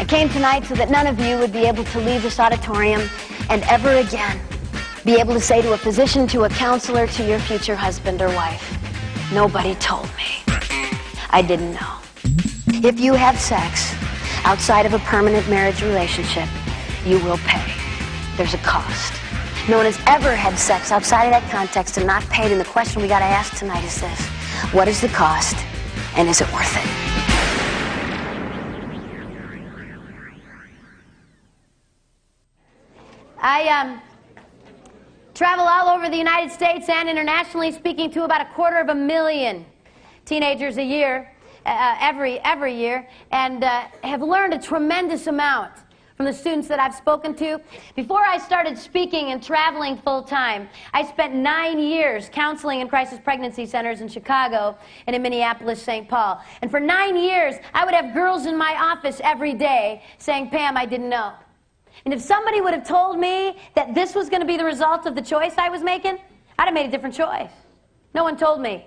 came tonight so that none of you would be able to leave this auditorium and ever again be able to say to a physician, to a counselor, to your future husband or wife, nobody told me. I didn't know. If you have sex outside of a permanent marriage relationship, you will pay. There's a cost. No one has ever had sex outside of that context and not paid, and the question we got to ask tonight is this: what is the cost, and is it worth it? I travel all over the United States and internationally, speaking to about 250,000 teenagers a year, every year, and have learned a tremendous amount from the students that I've spoken to. Before I started speaking and traveling full-time, I spent 9 years counseling in crisis pregnancy centers in Chicago and in Minneapolis, St. Paul. And for 9 years, I would have girls in my office every day saying, "Pam, I didn't know." And if somebody would have told me that this was going to be the result of the choice I was making, I'd have made a different choice. No one told me.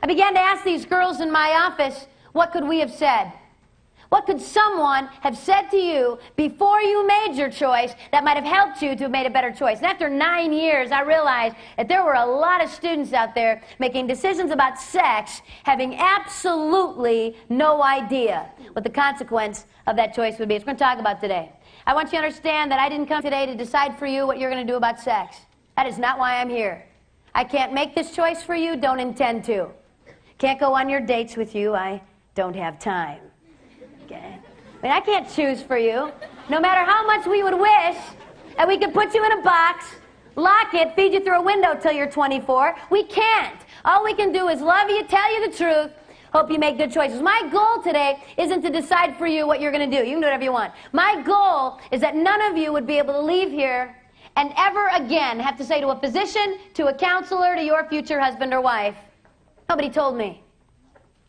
I began to ask these girls in my office, what could we have said? What could someone have said to you before you made your choice that might have helped you to have made a better choice? And after 9 years, I realized that there were a lot of students out there making decisions about sex, having absolutely no idea what the consequence of that choice would be. It's what we're going to talk about today. I want you to understand that I didn't come today to decide for you what you're going to do about sex. That is not why I'm here. I can't make this choice for you, don't intend to. Can't go on your dates with you, I don't have time. Okay? I mean, I can't choose for you. No matter how much we would wish that we could put you in a box, lock it, feed you through a window till you're 24, we can't. All we can do is love you, tell you the truth, hope you make good choices. My goal today isn't to decide for you what you're going to do. You can do whatever you want. My goal is that none of you would be able to leave here and ever again have to say to a physician, to a counselor, to your future husband or wife, nobody told me.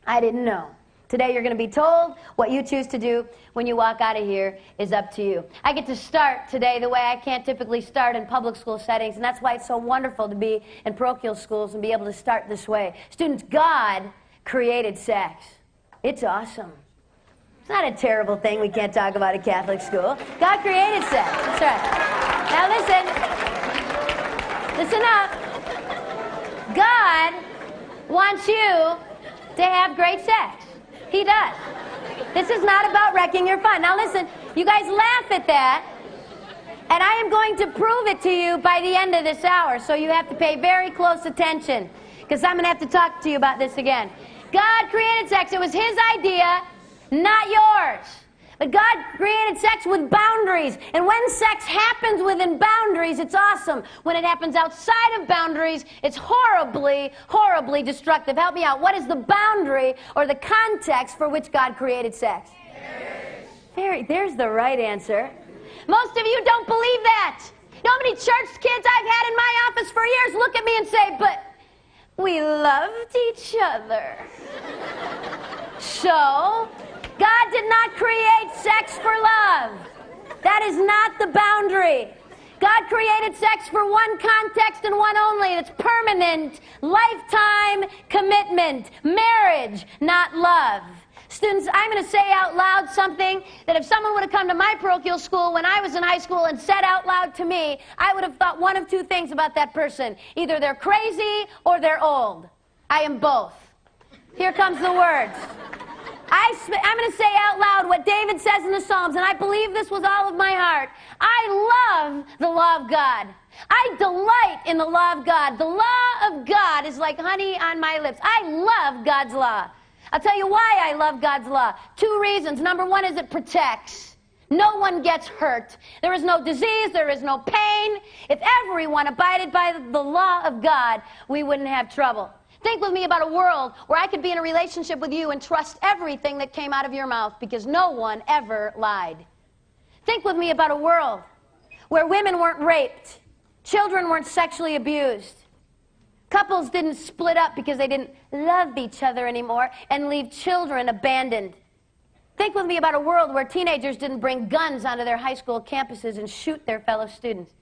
I didn't know. Today you're going to be told. What you choose to do when you walk out of here is up to you. I get to start today the way I can't typically start in public school settings, and that's why it's so wonderful to be in parochial schools and be able to start this way. Students, God created sex. It's awesome. It's not a terrible thing we can't talk about at Catholic school. God created sex. That's right. Now listen up. God wants you to have great sex. He does. This is not about wrecking your fun. Now listen, you guys laugh at that, and I am going to prove it to you by the end of this hour, so you have to pay very close attention, because I'm going to have to talk to you about this again. God created sex. It was His idea, not yours. But God created sex with boundaries. And when sex happens within boundaries, it's awesome. When it happens outside of boundaries, it's horribly, horribly destructive. Help me out. What is the boundary or the context for which God created sex? There's the right answer. Most of you don't believe that. You know how many church kids I've had in my office for years look at me and say, but we loved each other. So, God did not create sex for love. That is not the boundary. God created sex for one context and one only. It's permanent, lifetime commitment, marriage, not love. Students, I'm going to say out loud something that if someone would have come to my parochial school when I was in high school and said out loud to me, I would have thought one of two things about that person. Either they're crazy or they're old. I am both. Here comes the words. I'm going to say out loud what David says in the Psalms, and I believe this with all of my heart. I love the law of God. I delight in the law of God. The law of God is like honey on my lips. I love God's law. I'll tell you why I love God's law. 2 reasons. Number one is it protects. No one gets hurt. There is no disease. There is no pain. If everyone abided by the law of God, we wouldn't have trouble. Think with me about a world where I could be in a relationship with you and trust everything that came out of your mouth because no one ever lied. Think with me about a world where women weren't raped, children weren't sexually abused, couples didn't split up because they didn't love each other anymore and leave children abandoned. Think with me about a world where teenagers didn't bring guns onto their high school campuses and shoot their fellow students.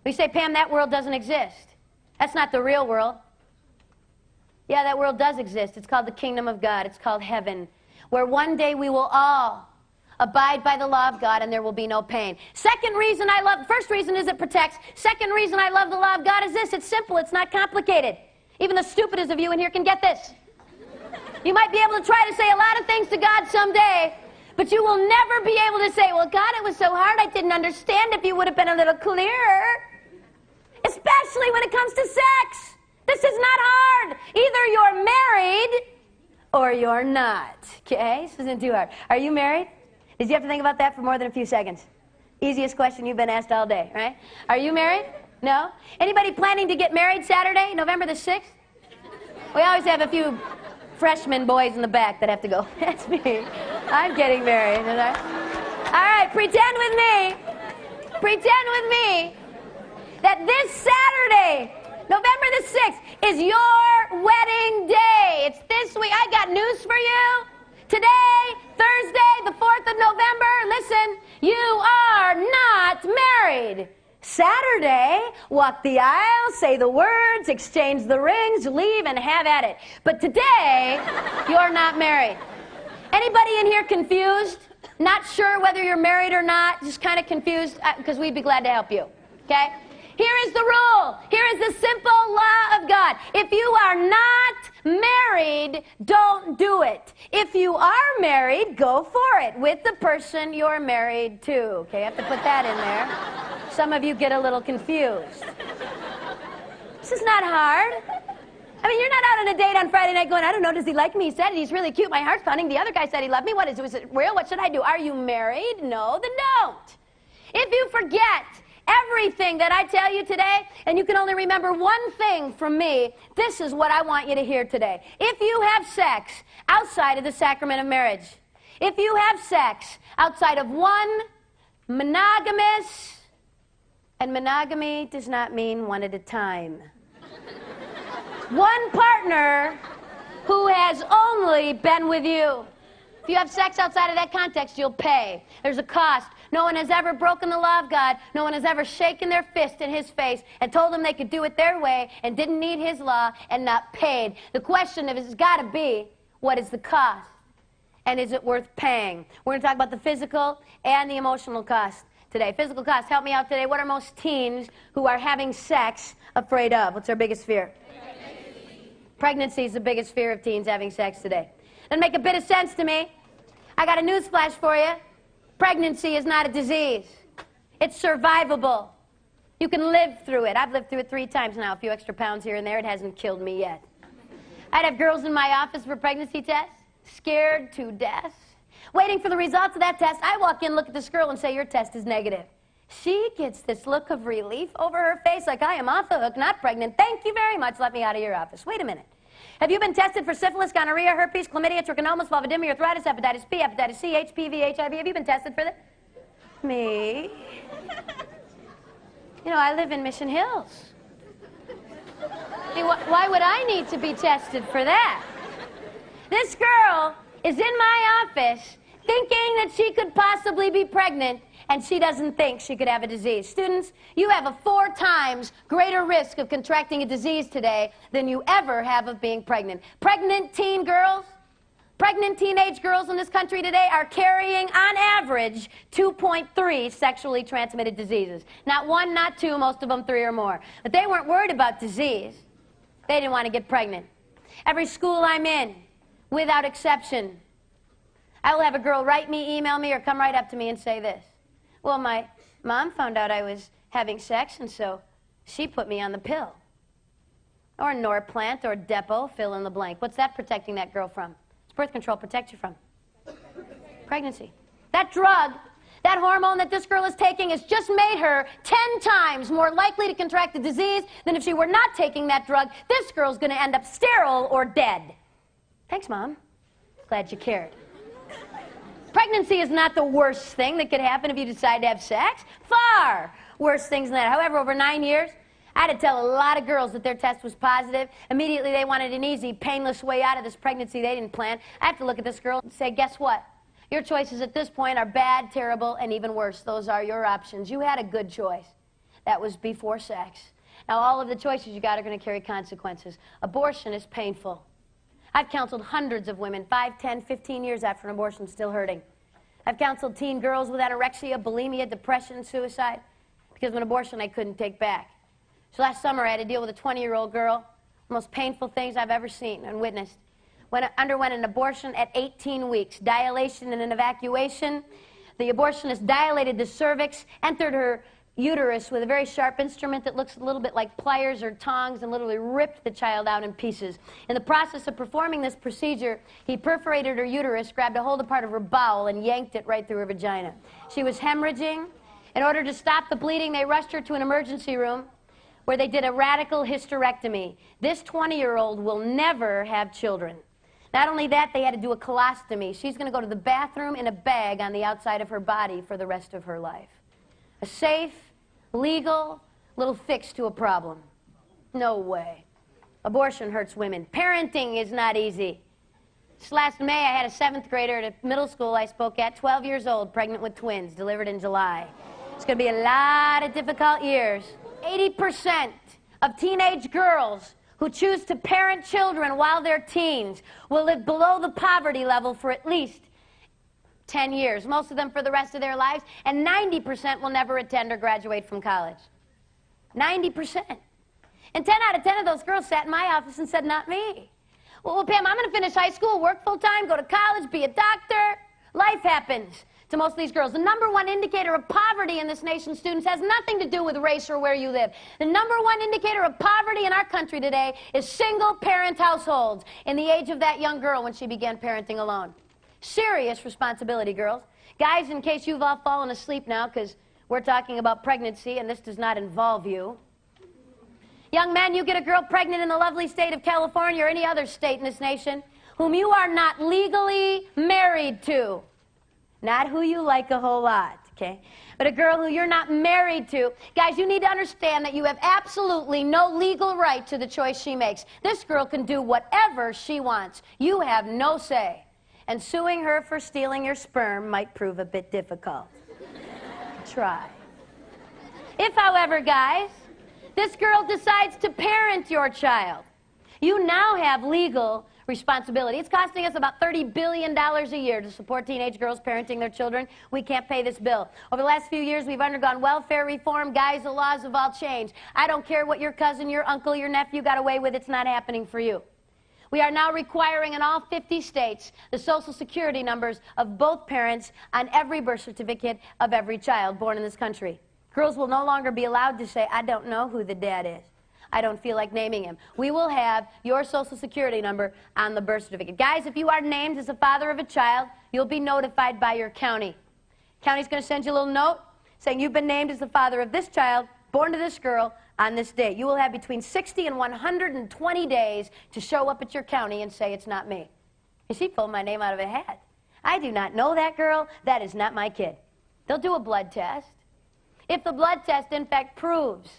We say, Pam, that world doesn't exist. That's not the real world. Yeah, that world does exist. It's called the kingdom of God. It's called heaven, where one day we will all Abide by the law of God, and there will be no pain. Second reason I love, first reason is it protects. Second reason I love the law of God is this. It's simple. It's not complicated. Even the stupidest of you in here can get this. You might be able to try to say a lot of things to God someday, but you will never be able to say, well, God, it was so hard I didn't understand if you would have been a little clearer. Especially when it comes to sex. This is not hard. Either you're married or you're not. Okay? This isn't too hard. Are you married? Did you have to think about that for more than a few seconds? Easiest question you've been asked all day, right? Are you married? No? Anybody planning to get married Saturday, November the 6th? We always have a few freshman boys in the back that have to go. That's me. I'm getting married. All right, pretend with me that this Saturday, November the 6th, is your wedding day. It's this week. I got news for you. Today, Thursday, the 4th of November, listen, you are not married. Saturday, walk the aisle, say the words, exchange the rings, leave, and have at it. But today, you're not married. Anybody in here confused? Not sure whether you're married or not? Just kind of confused? Because we'd be glad to help you. Okay? Here is the rule. Here is the simple law of God. If you are not married, don't do it. If you are married, go for it with the person you're married to. Okay, I have to put that in there. Some of you get a little confused. This is not hard. I mean, you're not out on a date on Friday night going, I don't know, does he like me? He said he's really cute. My heart's pounding. The other guy said he loved me. What is it? Was it real? What should I do? Are you married? No, then don't. If you forget everything that I tell you today, and you can only remember one thing from me, this is what I want you to hear today. If you have sex outside of the sacrament of marriage, if you have sex outside of one monogamous, and monogamy does not mean one at a time, one partner who has only been with you. If you have sex outside of that context, you'll pay. There's a cost. No one has ever broken the law of God. No one has ever shaken their fist in his face and told him they could do it their way and didn't need his law and not paid. The question has got to be, what is the cost? And is it worth paying? We're going to talk about the physical and the emotional cost today. Physical cost, help me out today. What are most teens who are having sex afraid of? What's their biggest fear? Pregnancy is the biggest fear of teens having sex today. Doesn't make a bit of sense to me. I got a news flash for you. Pregnancy is not a disease. It's survivable. You can live through it. I've lived through it 3 times now, a few extra pounds here and there. It hasn't killed me yet. I'd have girls in my office for pregnancy tests, scared to death, waiting for the results of that test. I walk in, look at this girl, and say, your test is negative. She gets this look of relief over her face like I am off the hook, not pregnant. Thank you very much. Let me out of your office. Wait a minute. Have you been tested for syphilis, gonorrhea, herpes, chlamydia, trichomonas, vulvodynia, arthritis, hepatitis B, hepatitis C, HPV, HIV? Have you been tested for that? Me? You know, I live in Mission Hills. Why would I need to be tested for that? This girl is in my office thinking that she could possibly be pregnant, and she doesn't think she could have a disease. Students, you have a 4 times greater risk of contracting a disease today than you ever have of being pregnant. Pregnant teen girls, pregnant teenage girls in this country today are carrying, on average, 2.3 sexually transmitted diseases. Not 1, not 2, most of them 3 or more. But they weren't worried about disease. They didn't want to get pregnant. Every school I'm in, without exception, I will have a girl write me, email me, or come right up to me and say this. Well, my mom found out I was having sex, and so she put me on the pill. Or Norplant, or Depo, fill in the blank. What's that protecting that girl from? What's birth control protect you from? Pregnancy. That drug, that hormone that this girl is taking has just made her 10 times more likely to contract the disease than if she were not taking that drug. This girl's going to end up sterile or dead. Thanks, Mom. Glad you cared. Pregnancy is not the worst thing that could happen if you decide to have sex. Far worse things than that. However, over 9 years, I had to tell a lot of girls that their test was positive. Immediately, they wanted an easy, painless way out of this pregnancy they didn't plan. I have to look at this girl and say, guess what? Your choices at this point are bad, terrible, and even worse. Those are your options. You had a good choice. That was before sex. Now, all of the choices you got are going to carry consequences. Abortion is painful. I've counseled hundreds of women, 5, 10, 15 years after an abortion, still hurting. I've counseled teen girls with anorexia, bulimia, depression, suicide, because of an abortion I couldn't take back. So last summer I had to deal with a 20-year-old girl, the most painful things I've ever seen and witnessed. Underwent an abortion at 18 weeks, dilation and an evacuation. The abortionist dilated the cervix, entered her uterus with a very sharp instrument that looks a little bit like pliers or tongs, and literally ripped the child out in pieces. In the process of performing this procedure, he perforated her uterus, grabbed a hold of part of her bowel, and yanked it right through her vagina. She was hemorrhaging. In order to stop the bleeding, they rushed her to an emergency room where they did a radical hysterectomy. This 20-year-old will never have children. Not only that, they had to do a colostomy. She's going to go to the bathroom in a bag on the outside of her body for the rest of her life. A safe, legal, little fix to a problem. No way. Abortion hurts women. Parenting is not easy. Just last May, I had a 7th grader at a middle school I spoke at, 12 years old, pregnant with twins, delivered in July. It's going to be a lot of difficult years. 80% of teenage girls who choose to parent children while they're teens will live below the poverty level for at least 10 years, most of them for the rest of their lives, and 90% will never attend or graduate from college. 90%. And 10 out of 10 of those girls sat in my office and said, not me. Well, Pam, I'm going to finish high school, work full-time, go to college, be a doctor. Life happens to most of these girls. The #1 indicator of poverty in this nation's students has nothing to do with race or where you live. The #1 indicator of poverty in our country today is single-parent households in the age of that young girl when she began parenting alone. Serious responsibility, girls. Guys, in case you've all fallen asleep now, because we're talking about pregnancy and this does not involve you. Young men, you get a girl pregnant in the lovely state of California or any other state in this nation whom you are not legally married to. Not who you like a whole lot, okay? But a girl who you're not married to. Guys, you need to understand that you have absolutely no legal right to the choice she makes. This girl can do whatever she wants. You have no say. And suing her for stealing your sperm might prove a bit difficult. Try. If, however, guys, this girl decides to parent your child, you now have legal responsibility. It's costing us about $30 billion a year to support teenage girls parenting their children. We can't pay this bill. Over the last few years, we've undergone welfare reform. Guys, the laws have all changed. I don't care what your cousin, your uncle, your nephew got away with. It's not happening for you. We are now requiring in all 50 states the Social Security numbers of both parents on every birth certificate of every child born in this country. Girls will no longer be allowed to say, I don't know who the dad is. I don't feel like naming him. We will have your Social Security number on the birth certificate. Guys, if you are named as the father of a child, you'll be notified by your county. County's going to send you a little note saying you've been named as the father of this child, born to this girl, on this date. You will have between 60 and 120 days to show up at your county and say, it's not me. And she pulled my name out of a hat. I do not know that girl. That is not my kid. They'll do a blood test. If the blood test, in fact, proves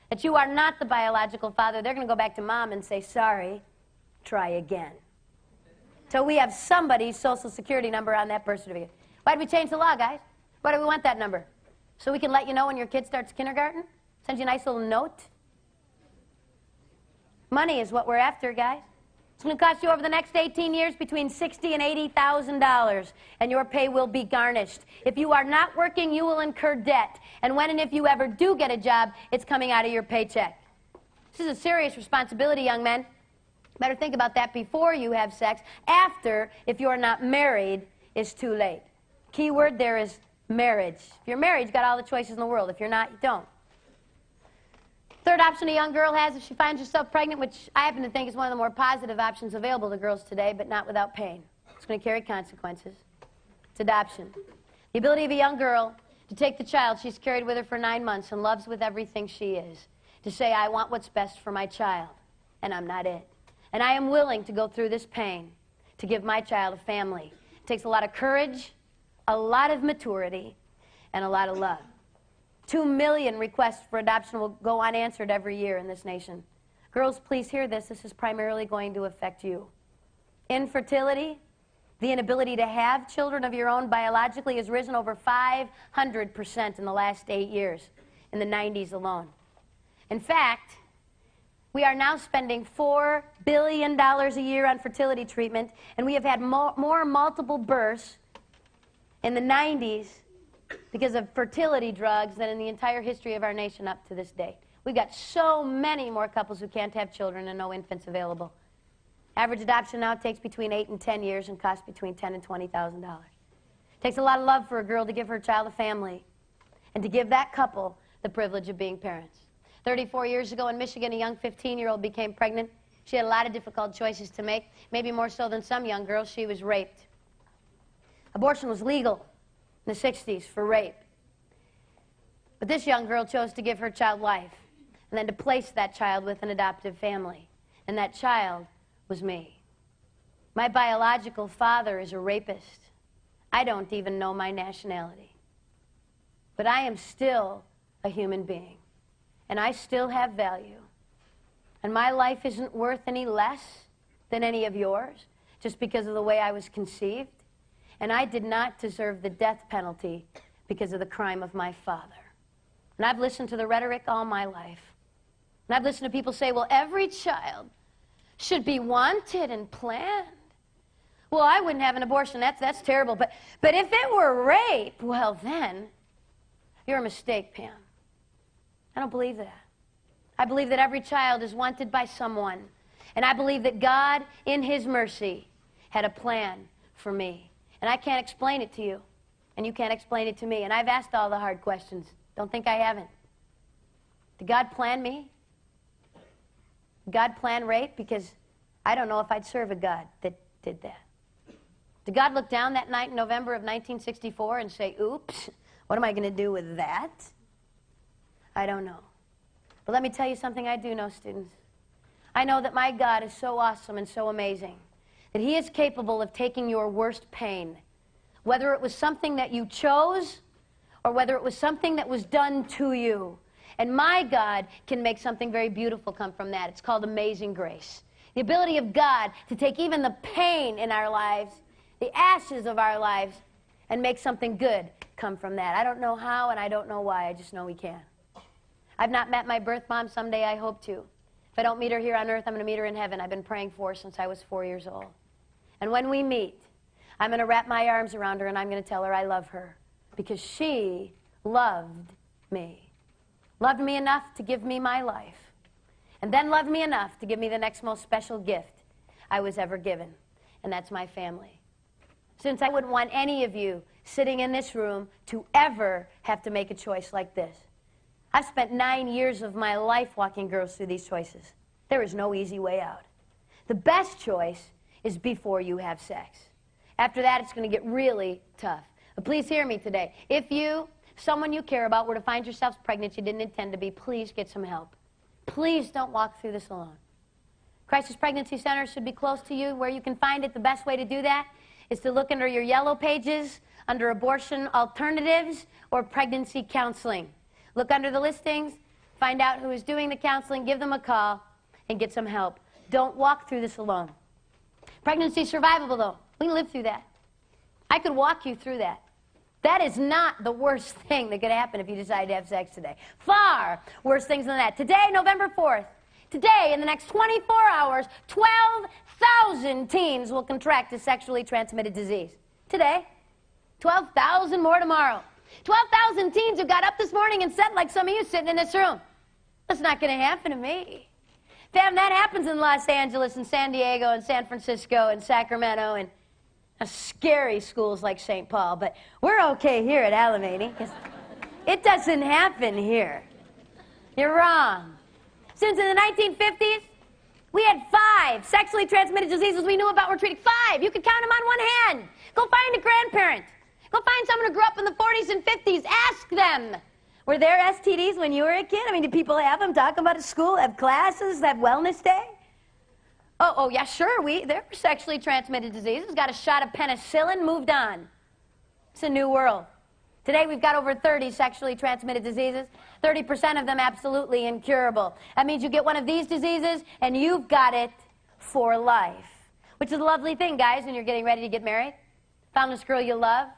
that you are not the biological father, they're going to go back to mom and say, sorry, try again. So we have somebody's Social Security number on that birth certificate. Why did we change the law, guys? Why do we want that number? So we can let you know when your kid starts kindergarten? Send you a nice little note? Money is what we're after, guys. It's going to cost you over the next 18 years between $60,000 and $80,000, and your pay will be garnished. If you are not working, you will incur debt. And when and if you ever do get a job, it's coming out of your paycheck. This is a serious responsibility, young men. Better think about that before you have sex. After, if you're not married, it's too late. Key word there is marriage. If you're married, you've got all the choices in the world. If you're not, you don't. Third option a young girl has if she finds herself pregnant, which I happen to think is one of the more positive options available to girls today, but not without pain. It's going to carry consequences. It's adoption. The ability of a young girl to take the child she's carried with her for 9 months and loves with everything she is, to say, I want what's best for my child, and I'm not it. And I am willing to go through this pain to give my child a family. It takes a lot of courage, a lot of maturity, and a lot of love. 2 million requests for adoption will go unanswered every year in this nation. Girls, please hear this. This is primarily going to affect you. Infertility, the inability to have children of your own biologically, has risen over 500% in the last 8 years, in the 90s alone. In fact, we are now spending $4 billion a year on fertility treatment, and we have had more multiple births in the 90s because of fertility drugs than in the entire history of our nation up to this day. We've got so many more couples who can't have children and no infants available. Average adoption now takes between 8 and 10 years and costs between $10,000 and $20,000. It takes a lot of love for a girl to give her child a family and to give that couple the privilege of being parents. 34 years ago in Michigan, a young 15-year-old became pregnant. She had a lot of difficult choices to make, maybe more so than some young girls. She was raped. Abortion was legal in the 60s for rape. But this young girl chose to give her child life and then to place that child with an adoptive family. And that child was me. My biological father is a rapist. I don't even know my nationality. But I am still a human being. And I still have value. And my life isn't worth any less than any of yours just because of the way I was conceived. And I did not deserve the death penalty because of the crime of my father. And I've listened to the rhetoric all my life. And I've listened to people say, well, every child should be wanted and planned. Well, I wouldn't have an abortion. That's terrible. But if it were rape, well, then you're a mistake, Pam. I don't believe that. I believe that every child is wanted by someone. And I believe that God, in His mercy, had a plan for me. And I can't explain it to you. And you can't explain it to me. And I've asked all the hard questions. Don't think I haven't. Did God plan me? Did God plan rape? Because I don't know if I'd serve a God that did that. Did God look down that night in November of 1964 and say, oops, what am I going to do with that? I don't know. But let me tell you something I do know, students. I know that my God is so awesome and so amazing that He is capable of taking your worst pain, whether it was something that you chose or whether it was something that was done to you. And my God can make something very beautiful come from that. It's called amazing grace. The ability of God to take even the pain in our lives, the ashes of our lives, and make something good come from that. I don't know how and I don't know why. I just know He can. I've not met my birth mom. Someday I hope to. If I don't meet her here on earth, I'm going to meet her in heaven. I've been praying for her since I was 4 years old. And when we meet, I'm going to wrap my arms around her and I'm going to tell her I love her because she loved me. Loved me enough to give me my life. And then loved me enough to give me the next most special gift I was ever given. And that's my family. Since I wouldn't want any of you sitting in this room to ever have to make a choice like this. I've spent 9 years of my life walking girls through these choices. There is no easy way out. The best choice is before you have sex. After that, it's going to get really tough. But please hear me today. If you, someone you care about, were to find yourselves pregnant you didn't intend to be, please get some help. Please don't walk through this alone. Crisis Pregnancy Center should be close to you. Where you can find it, the best way to do that is to look under your yellow pages, under abortion alternatives or pregnancy counseling. Look under the listings, find out who is doing the counseling, give them a call, and get some help. Don't walk through this alone. Pregnancy is survivable, though. We can live through that. I could walk you through that. That is not the worst thing that could happen if you decide to have sex today. Far worse things than that. Today, November 4th, today, in the next 24 hours, 12,000 teens will contract a sexually transmitted disease. Today. 12,000 more tomorrow. 12,000 teens who got up this morning and said, like some of you sitting in this room, that's not going to happen to me. Fam, that happens in Los Angeles and San Diego and San Francisco and Sacramento and scary schools like St. Paul, but we're okay here at Alameda because it doesn't happen here. You're wrong. Since in the 1950s, we had 5 sexually transmitted diseases we knew about were treated. 5. You could count them on one hand. Go find a grandparent. Go find someone who grew up in the 40s and 50s. Ask them. Were there STDs when you were a kid? I mean, did people have them? Talk about at school? Have classes? Have wellness day? Oh, yeah, sure. There were sexually transmitted diseases. Got a shot of penicillin, moved on. It's a new world. Today we've got over 30 sexually transmitted diseases. 30% of them absolutely incurable. That means you get one of these diseases and you've got it for life. Which is a lovely thing, guys, when you're getting ready to get married. Found this girl you love.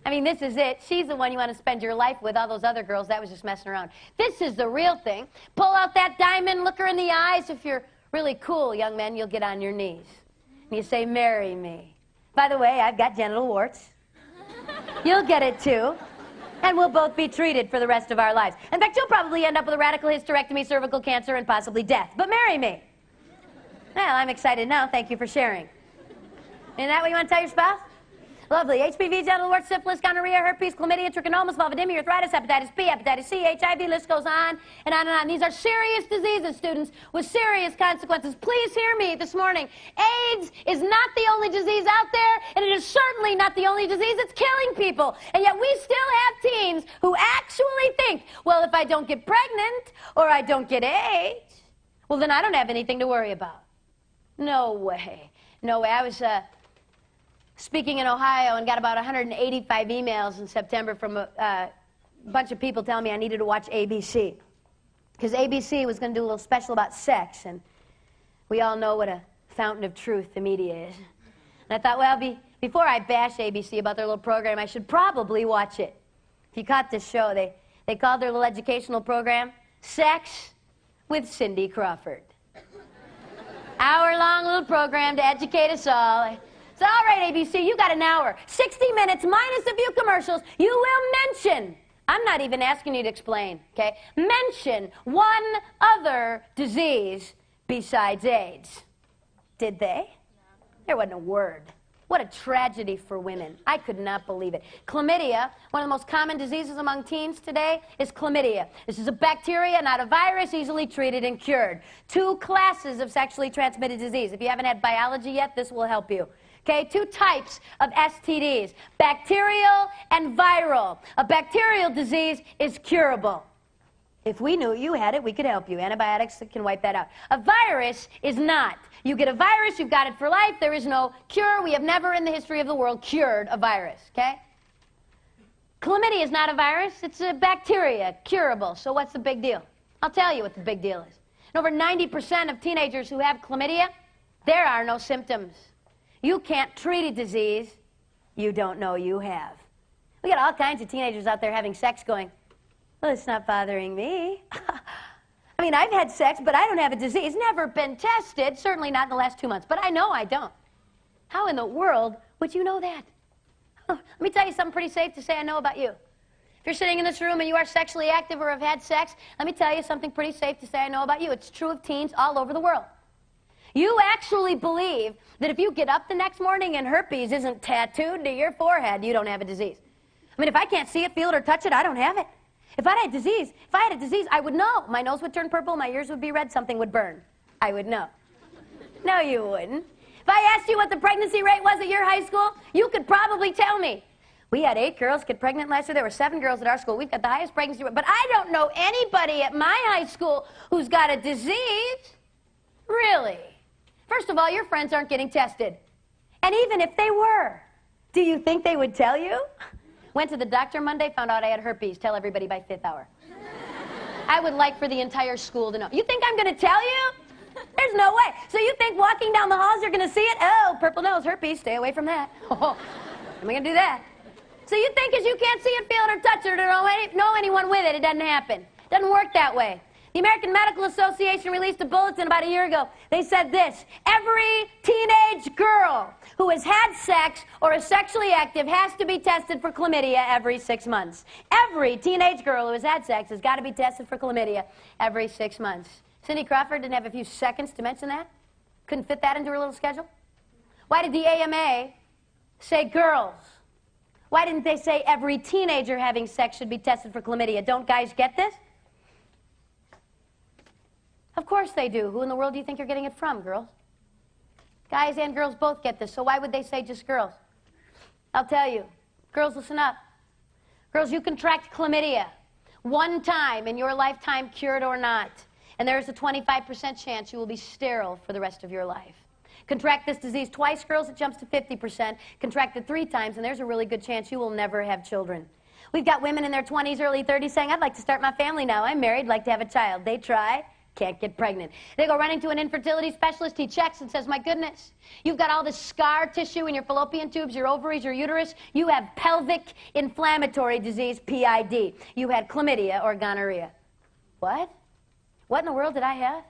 I mean, this is it. She's the one you want to spend your life with. All those other girls, that was just messing around. This is the real thing. Pull out that diamond, look her in the eyes. If you're really cool, young men, you'll get on your knees. And you say, marry me. By the way, I've got genital warts. You'll get it too. And we'll both be treated for the rest of our lives. In fact, you'll probably end up with a radical hysterectomy, cervical cancer, and possibly death. But marry me. Well, I'm excited now. Thank you for sharing. Isn't that what you want to tell your spouse? Lovely. HPV, genital warts, syphilis, gonorrhea, herpes, chlamydia, trichomonas, vulvodynia, arthritis, hepatitis B, hepatitis C, HIV, list goes on and on and on. These are serious diseases, students, with serious consequences. Please hear me this morning. AIDS is not the only disease out there, and it is certainly not the only disease that's killing people. And yet we still have teens who actually think, well, if I don't get pregnant or I don't get AIDS, well, then I don't have anything to worry about. No way. No way. I was speaking in Ohio and got about 185 emails in September from a bunch of people telling me I needed to watch ABC. Because ABC was going to do a little special about sex, and we all know what a fountain of truth the media is. And I thought, well, before I bash ABC about their little program, I should probably watch it. If you caught this show, they called their little educational program Sex with Cindy Crawford. Hour-long little program to educate us all. So, all right, ABC, you got an hour. 60 minutes minus a few commercials. You will mention, I'm not even asking you to explain, okay? Mention one other disease besides AIDS. Did they? There wasn't a word. What a tragedy for women. I could not believe it. Chlamydia, one of the most common diseases among teens today, is chlamydia. This is a bacteria, not a virus, easily treated and cured. 2 classes of sexually transmitted disease. If you haven't had biology yet, this will help you. Okay, 2 types of STDs, bacterial and viral. A bacterial disease is curable. If we knew you had it, we could help you. Antibiotics can wipe that out. A virus is not. You get a virus, you've got it for life. There is no cure. We have never in the history of the world cured a virus, okay? Chlamydia is not a virus. It's a bacteria, curable. So what's the big deal? I'll tell you what the big deal is. And over 90% of teenagers who have chlamydia, there are no symptoms. You can't treat a disease you don't know you have. We got all kinds of teenagers out there having sex going, well, it's not bothering me. I mean, I've had sex, but I don't have a disease. Never been tested, certainly not in the last 2 months, but I know I don't. How in the world would you know that? Let me tell you something pretty safe to say I know about you. If you're sitting in this room and you are sexually active or have had sex, let me tell you something pretty safe to say I know about you. It's true of teens all over the world. You actually believe that if you get up the next morning and herpes isn't tattooed to your forehead, you don't have a disease. I mean, if I can't see it, feel it, or touch it, I don't have it. If I had a disease, I would know. My nose would turn purple, my ears would be red, something would burn. I would know. No, you wouldn't. If I asked you what the pregnancy rate was at your high school, you could probably tell me. We had 8 girls get pregnant last year. There were 7 girls at our school. We've got the highest pregnancy rate. But I don't know anybody at my high school who's got a disease. Really? First of all, your friends aren't getting tested. And even if they were, do you think they would tell you? Went to the doctor Monday, found out I had herpes. Tell everybody by 5th hour. I would like for the entire school to know. You think I'm going to tell you? There's no way. So you think walking down the halls you're going to see it? Oh, purple nose, herpes, stay away from that. Oh, am I going to do that? So you think because you can't see it, feel it, or touch it, or know anyone with it, it doesn't happen. It doesn't work that way. The American Medical Association released a bulletin about a year ago. They said this: every teenage girl who has had sex or is sexually active has to be tested for chlamydia every 6 months. Every teenage girl who has had sex has got to be tested for chlamydia every 6 months. Cindy Crawford didn't have a few seconds to mention that? Couldn't fit that into her little schedule? Why did the AMA say girls? Why didn't they say every teenager having sex should be tested for chlamydia? Don't guys get this? Of course they do. Who in the world do you think you're getting it from, girls? Guys and girls both get this, so why would they say just girls? I'll tell you. Girls, listen up. Girls, you contract chlamydia 1 time in your lifetime, cured or not, and there's a 25% chance you will be sterile for the rest of your life. Contract this disease twice, girls, it jumps to 50%. Contract it 3 times, and there's a really good chance you will never have children. We've got women in their 20s, early 30s saying, I'd like to start my family now. I'm married, like to have a child. They try. Can't get pregnant. They go running to an infertility specialist. He checks and says, my goodness, you've got all this scar tissue in your fallopian tubes, your ovaries, your uterus. You have pelvic inflammatory disease, PID. You had chlamydia or gonorrhea. What? What in the world did I have?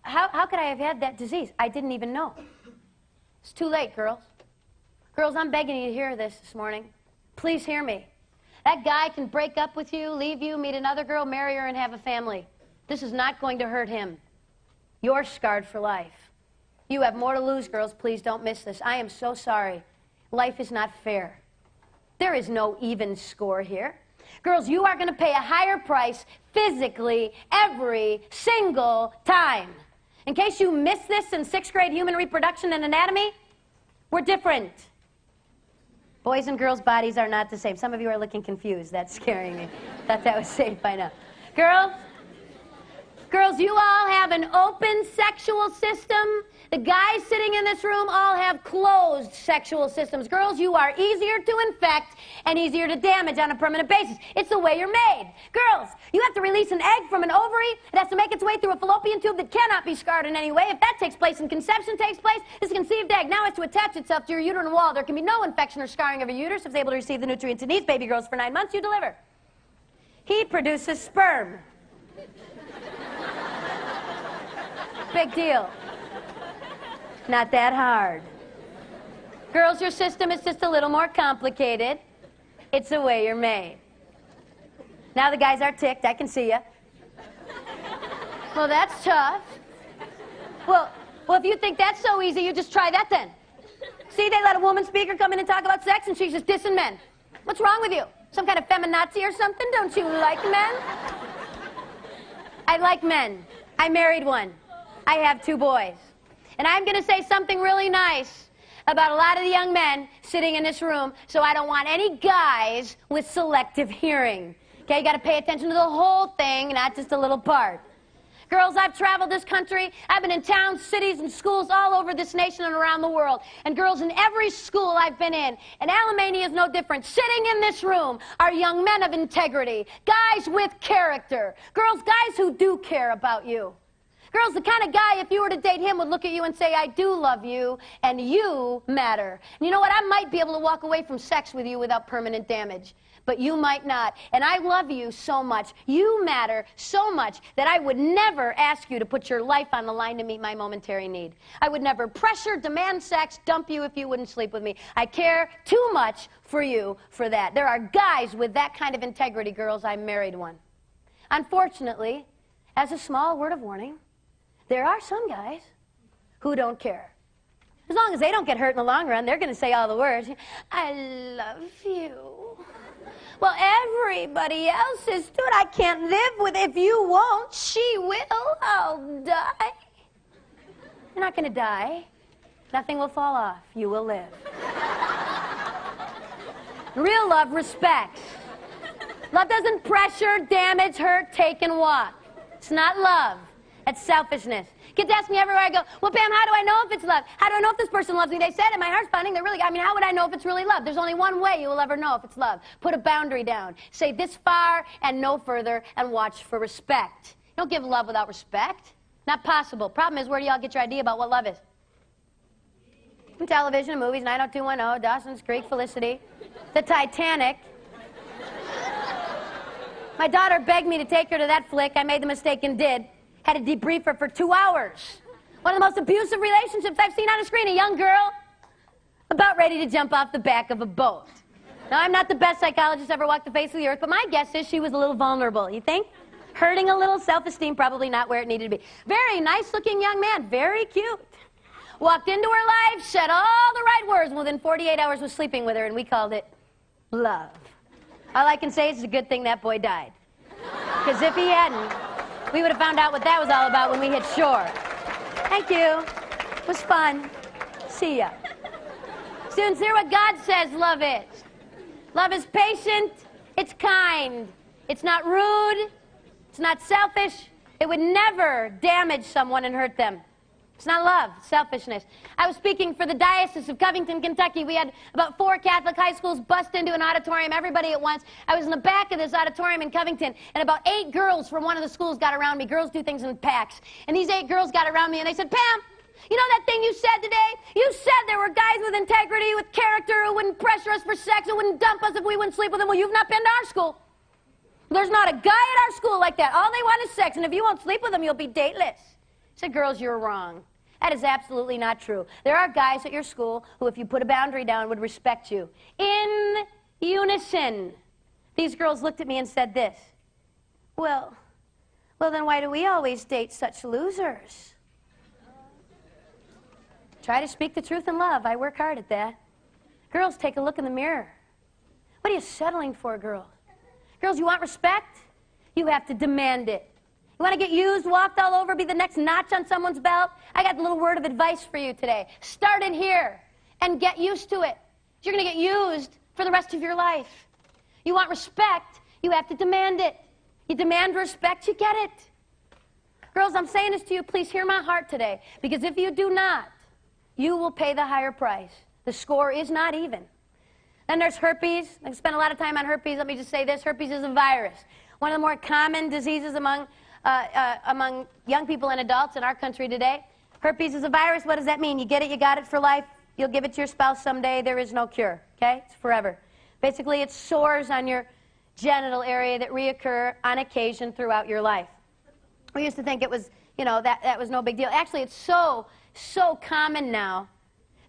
How could I have had that disease? I didn't even know. It's too late, girls. Girls, I'm begging you to hear this morning. Please hear me. That guy can break up with you, leave you, meet another girl, marry her, and have a family. This is not going to hurt him. You're scarred for life. You have more to lose, girls. Please don't miss this. I am so sorry. Life is not fair. There is no even score here. Girls, you are going to pay a higher price physically every single time. In case you missed this in 6th grade human reproduction and anatomy, we're different. Boys' and girls' bodies are not the same. Some of you are looking confused. That's scaring me. Thought that was safe by now. Girls, you all have an open sexual system. The guys sitting in this room all have closed sexual systems. Girls, you are easier to infect and easier to damage on a permanent basis. It's the way you're made. Girls, you have to release an egg from an ovary. It has to make its way through a fallopian tube that cannot be scarred in any way. If that takes place and conception takes place, this conceived egg now has to attach itself to your uterine wall. There can be no infection or scarring of your uterus. If it's able to receive the nutrients it needs, baby grows for 9 months, you deliver. He produces sperm. Big deal. Not that hard. Girls, your system is just a little more complicated. It's the way you're made. Now the guys are ticked. I can see you. Well, that's tough. Well, if you think that's so easy, you just try that then. See, they let a woman speaker come in and talk about sex, and she's just dissing men. What's wrong with you? Some kind of feminazi or something? Don't you like men? I like men. I married one. I have 2 boys. And I'm going to say something really nice about a lot of the young men sitting in this room, so I don't want any guys with selective hearing. Okay, you got to pay attention to the whole thing, not just a little part. Girls, I've traveled this country. I've been in towns, cities, and schools all over this nation and around the world. And girls, in every school I've been in, and Alamany is no different, sitting in this room are young men of integrity, guys with character. Girls, guys who do care about you. Girls, the kind of guy, if you were to date him, would look at you and say, I do love you, and you matter. And you know what? I might be able to walk away from sex with you without permanent damage, but you might not. And I love you so much. You matter so much that I would never ask you to put your life on the line to meet my momentary need. I would never pressure, demand sex, dump you if you wouldn't sleep with me. I care too much for you for that. There are guys with that kind of integrity, girls. I married one. Unfortunately, as a small word of warning, there are some guys who don't care. As long as they don't get hurt in the long run, they're going to say all the words. I love you. Well, everybody else is, dude, I can't live with it. If you won't, she will. I'll die. You're not going to die. Nothing will fall off. You will live. Real love respects. Love doesn't pressure, damage, hurt, take, and walk. It's not love. That's selfishness. Kids ask me everywhere I go, well, Pam, how do I know if it's love? How do I know if this person loves me? They said it, my heart's pounding. How would I know if it's really love? There's only one way you will ever know if it's love. Put a boundary down. Say this far and no further, and watch for respect. You don't give love without respect. Not possible. Problem is, where do y'all get your idea about what love is? From television, movies, 90210, Dawson's Creek, Felicity, the Titanic. My daughter begged me to take her to that flick. I made the mistake and did. Had to debrief her for 2 hours. One of the most abusive relationships I've seen on a screen. A young girl about ready to jump off the back of a boat. Now, I'm not the best psychologist ever walked the face of the earth, but my guess is she was a little vulnerable. You think? Hurting a little, self-esteem probably not where it needed to be. Very nice-looking young man, very cute. Walked into her life, said all the right words, and within 48 hours was sleeping with her, and we called it love. All I can say is it's a good thing that boy died. Because if he hadn't, we would have found out what that was all about when we hit shore. Thank you. It was fun. See ya. Students, hear what God says love is. Love is patient. It's kind. It's not rude. It's not selfish. It would never damage someone and hurt them. It's not love, it's selfishness. I was speaking for the Diocese of Covington, Kentucky. We had about 4 Catholic high schools bust into an auditorium, everybody at once. I was in the back of this auditorium in Covington, and about 8 girls from one of the schools got around me. Girls do things in packs. And these 8 girls got around me, and they said, Pam, you know that thing you said today? You said there were guys with integrity, with character, who wouldn't pressure us for sex, who wouldn't dump us if we wouldn't sleep with them. Well, you've not been to our school. There's not a guy at our school like that. All they want is sex, and if you won't sleep with them, you'll be dateless. I said, girls, you're wrong. That is absolutely not true. There are guys at your school who, if you put a boundary down, would respect you. In unison. These girls looked at me and said this. Well, then why do we always date such losers? Try to speak the truth in love. I work hard at that. Girls, take a look in the mirror. What are you settling for, girls? Girls, you want respect? You have to demand it. You want to get used, walked all over, be the next notch on someone's belt? I got a little word of advice for you today. Start in here and get used to it. You're going to get used for the rest of your life. You want respect, you have to demand it. You demand respect, you get it. Girls, I'm saying this to you, please hear my heart today, because if you do not, you will pay the higher price. The score is not even. Then there's herpes. I spent a lot of time on herpes. Let me just say this. Herpes is a virus. One of the more common diseases among young people and adults in our country today. Herpes is a virus. What does that mean? You get it, you got it for life. You'll give it to your spouse someday. There is no cure, okay? It's forever. Basically, it's sores on your genital area that reoccur on occasion throughout your life. We used to think it was, you know, that was no big deal. Actually, it's so common now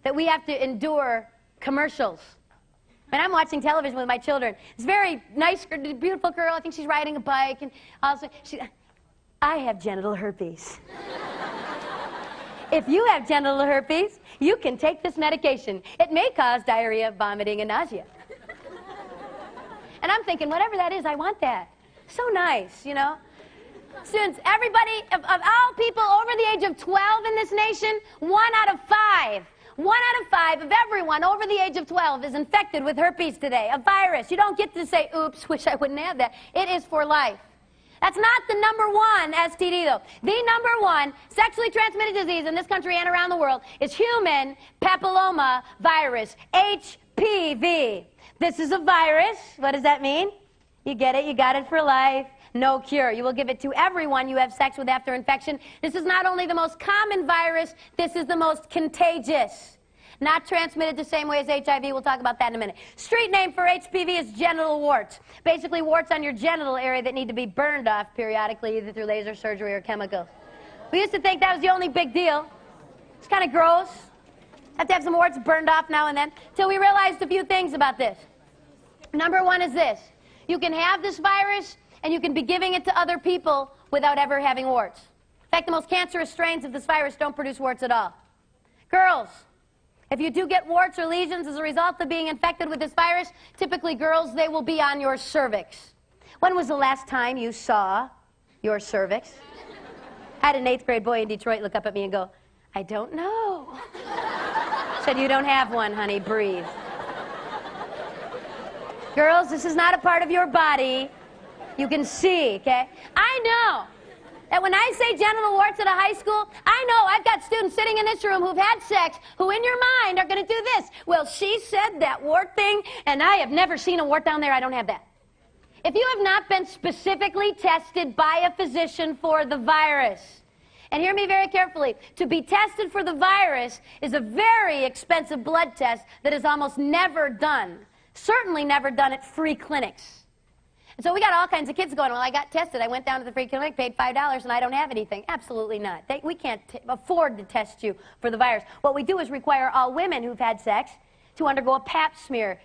that we have to endure commercials. And I'm watching television with my children. It's very nice, beautiful girl. I think she's riding a bike. And also, I have genital herpes. If you have genital herpes, you can take this medication. It may cause diarrhea, vomiting, and nausea. And I'm thinking, whatever that is, I want that. So nice, you know. Students, everybody, of all people over the age of 12 in this nation, 1 out of 5 of everyone over the age of 12 is infected with herpes today, a virus. You don't get to say, oops, wish I wouldn't have that. It is for life. That's not the #1 STD, though. The #1 sexually transmitted disease in this country and around the world is human papilloma virus, HPV. This is a virus. What does that mean? You get it, you got it for life. No cure. You will give it to everyone you have sex with after infection. This is not only the most common virus, this is the most contagious. Not transmitted the same way as HIV. We'll talk about that in a minute. Street name for HPV is genital warts. Basically, warts on your genital area that need to be burned off periodically, either through laser surgery or chemicals. We used to think that was the only big deal. It's kind of gross. Have to have some warts burned off now and then, till we realized a few things about this. #1 is this. You can have this virus, and you can be giving it to other people without ever having warts. In fact, the most cancerous strains of this virus don't produce warts at all. Girls, if you do get warts or lesions as a result of being infected with this virus, typically girls, they will be on your cervix. When was the last time you saw your cervix? I had an 8th grade boy in Detroit look up at me and go, I don't know. Said, you don't have one, honey, breathe. Girls, this is not a part of your body. You can see, okay? I know that when I say genital warts at a high school, I know I've got students sitting in this room who've had sex who in your mind are going to do this. Well, she said that wart thing, and I have never seen a wart down there. I don't have that. If you have not been specifically tested by a physician for the virus, and hear me very carefully, to be tested for the virus is a very expensive blood test that is almost never done. Certainly never done at free clinics. And so we got all kinds of kids going, well, I got tested. I went down to the free clinic, paid $5, and I don't have anything. Absolutely not. We can't afford to test you for the virus. What we do is require all women who've had sex to undergo a pap smear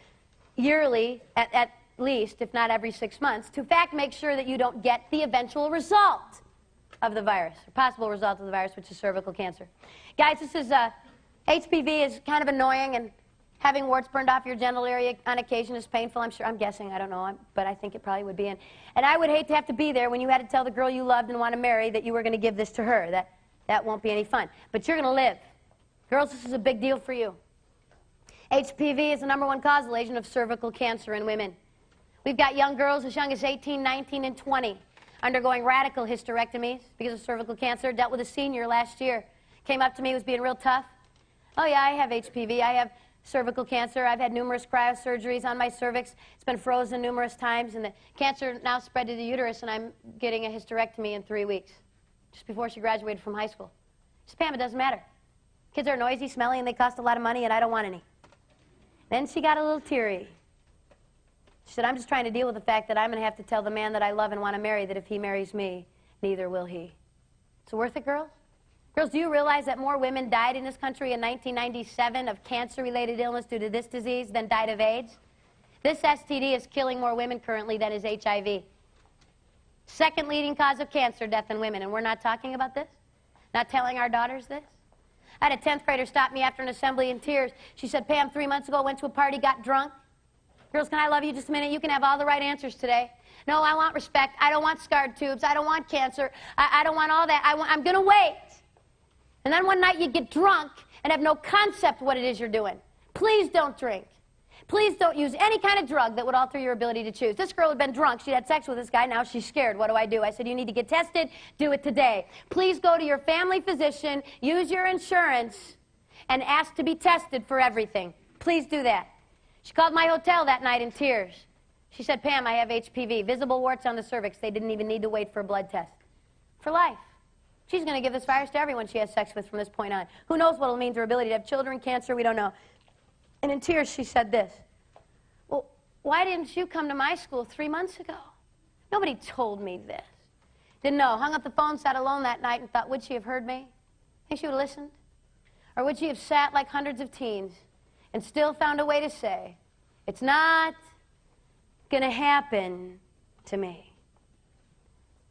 yearly, at least, if not every 6 months, to in fact make sure that you don't get the eventual result of the virus, or possible result of the virus, which is cervical cancer. Guys, this is, HPV is kind of annoying, and having warts burned off your genital area on occasion is painful, I'm guessing, I don't know, but I think it probably would be. And I would hate to have to be there when you had to tell the girl you loved and want to marry that you were going to give this to her. That won't be any fun. But you're going to live. Girls, this is a big deal for you. HPV is the #1 causal agent of cervical cancer in women. We've got young girls as young as 18, 19, and 20 undergoing radical hysterectomies because of cervical cancer. Dealt with a senior last year. Came up to me, was being real tough. Oh yeah, I have HPV. I have cervical cancer. I've had numerous cryosurgeries on my cervix. It's been frozen numerous times, and the cancer now spread to the uterus, and I'm getting a hysterectomy in 3 weeks, just before she graduated from high school. She said, Pam, it doesn't matter. Kids are noisy, smelly, and they cost a lot of money, and I don't want any. Then she got a little teary. She said, I'm just trying to deal with the fact that I'm going to have to tell the man that I love and want to marry that if he marries me, neither will he. It's worth it, girls? Girls, do you realize that more women died in this country in 1997 of cancer-related illness due to this disease than died of AIDS? This STD is killing more women currently than is HIV. Second leading cause of cancer death in women, and we're not talking about this? Not telling our daughters this? I had a 10th grader stop me after an assembly in tears. She said, Pam, 3 months ago, I went to a party, got drunk. Girls, can I love you just a minute? You can have all the right answers today. No, I want respect. I don't want scarred tubes. I don't want cancer. I don't want all that. I'm going to wait. And then one night you get drunk and have no concept what it is you're doing. Please don't drink. Please don't use any kind of drug that would alter your ability to choose. This girl had been drunk. She had sex with this guy. Now she's scared. What do? I said, you need to get tested. Do it today. Please go to your family physician, use your insurance, and ask to be tested for everything. Please do that. She called my hotel that night in tears. She said, Pam, I have HPV, visible warts on the cervix. They didn't even need to wait for a blood test. For life. She's going to give this virus to everyone she has sex with from this point on. Who knows what it'll mean to her ability to have children, cancer, we don't know. And in tears, she said this. Well, why didn't you come to my school 3 months ago? Nobody told me this. Didn't know. Hung up the phone, sat alone that night, and thought, would she have heard me? Think she would have listened? Or would she have sat like hundreds of teens and still found a way to say, it's not going to happen to me?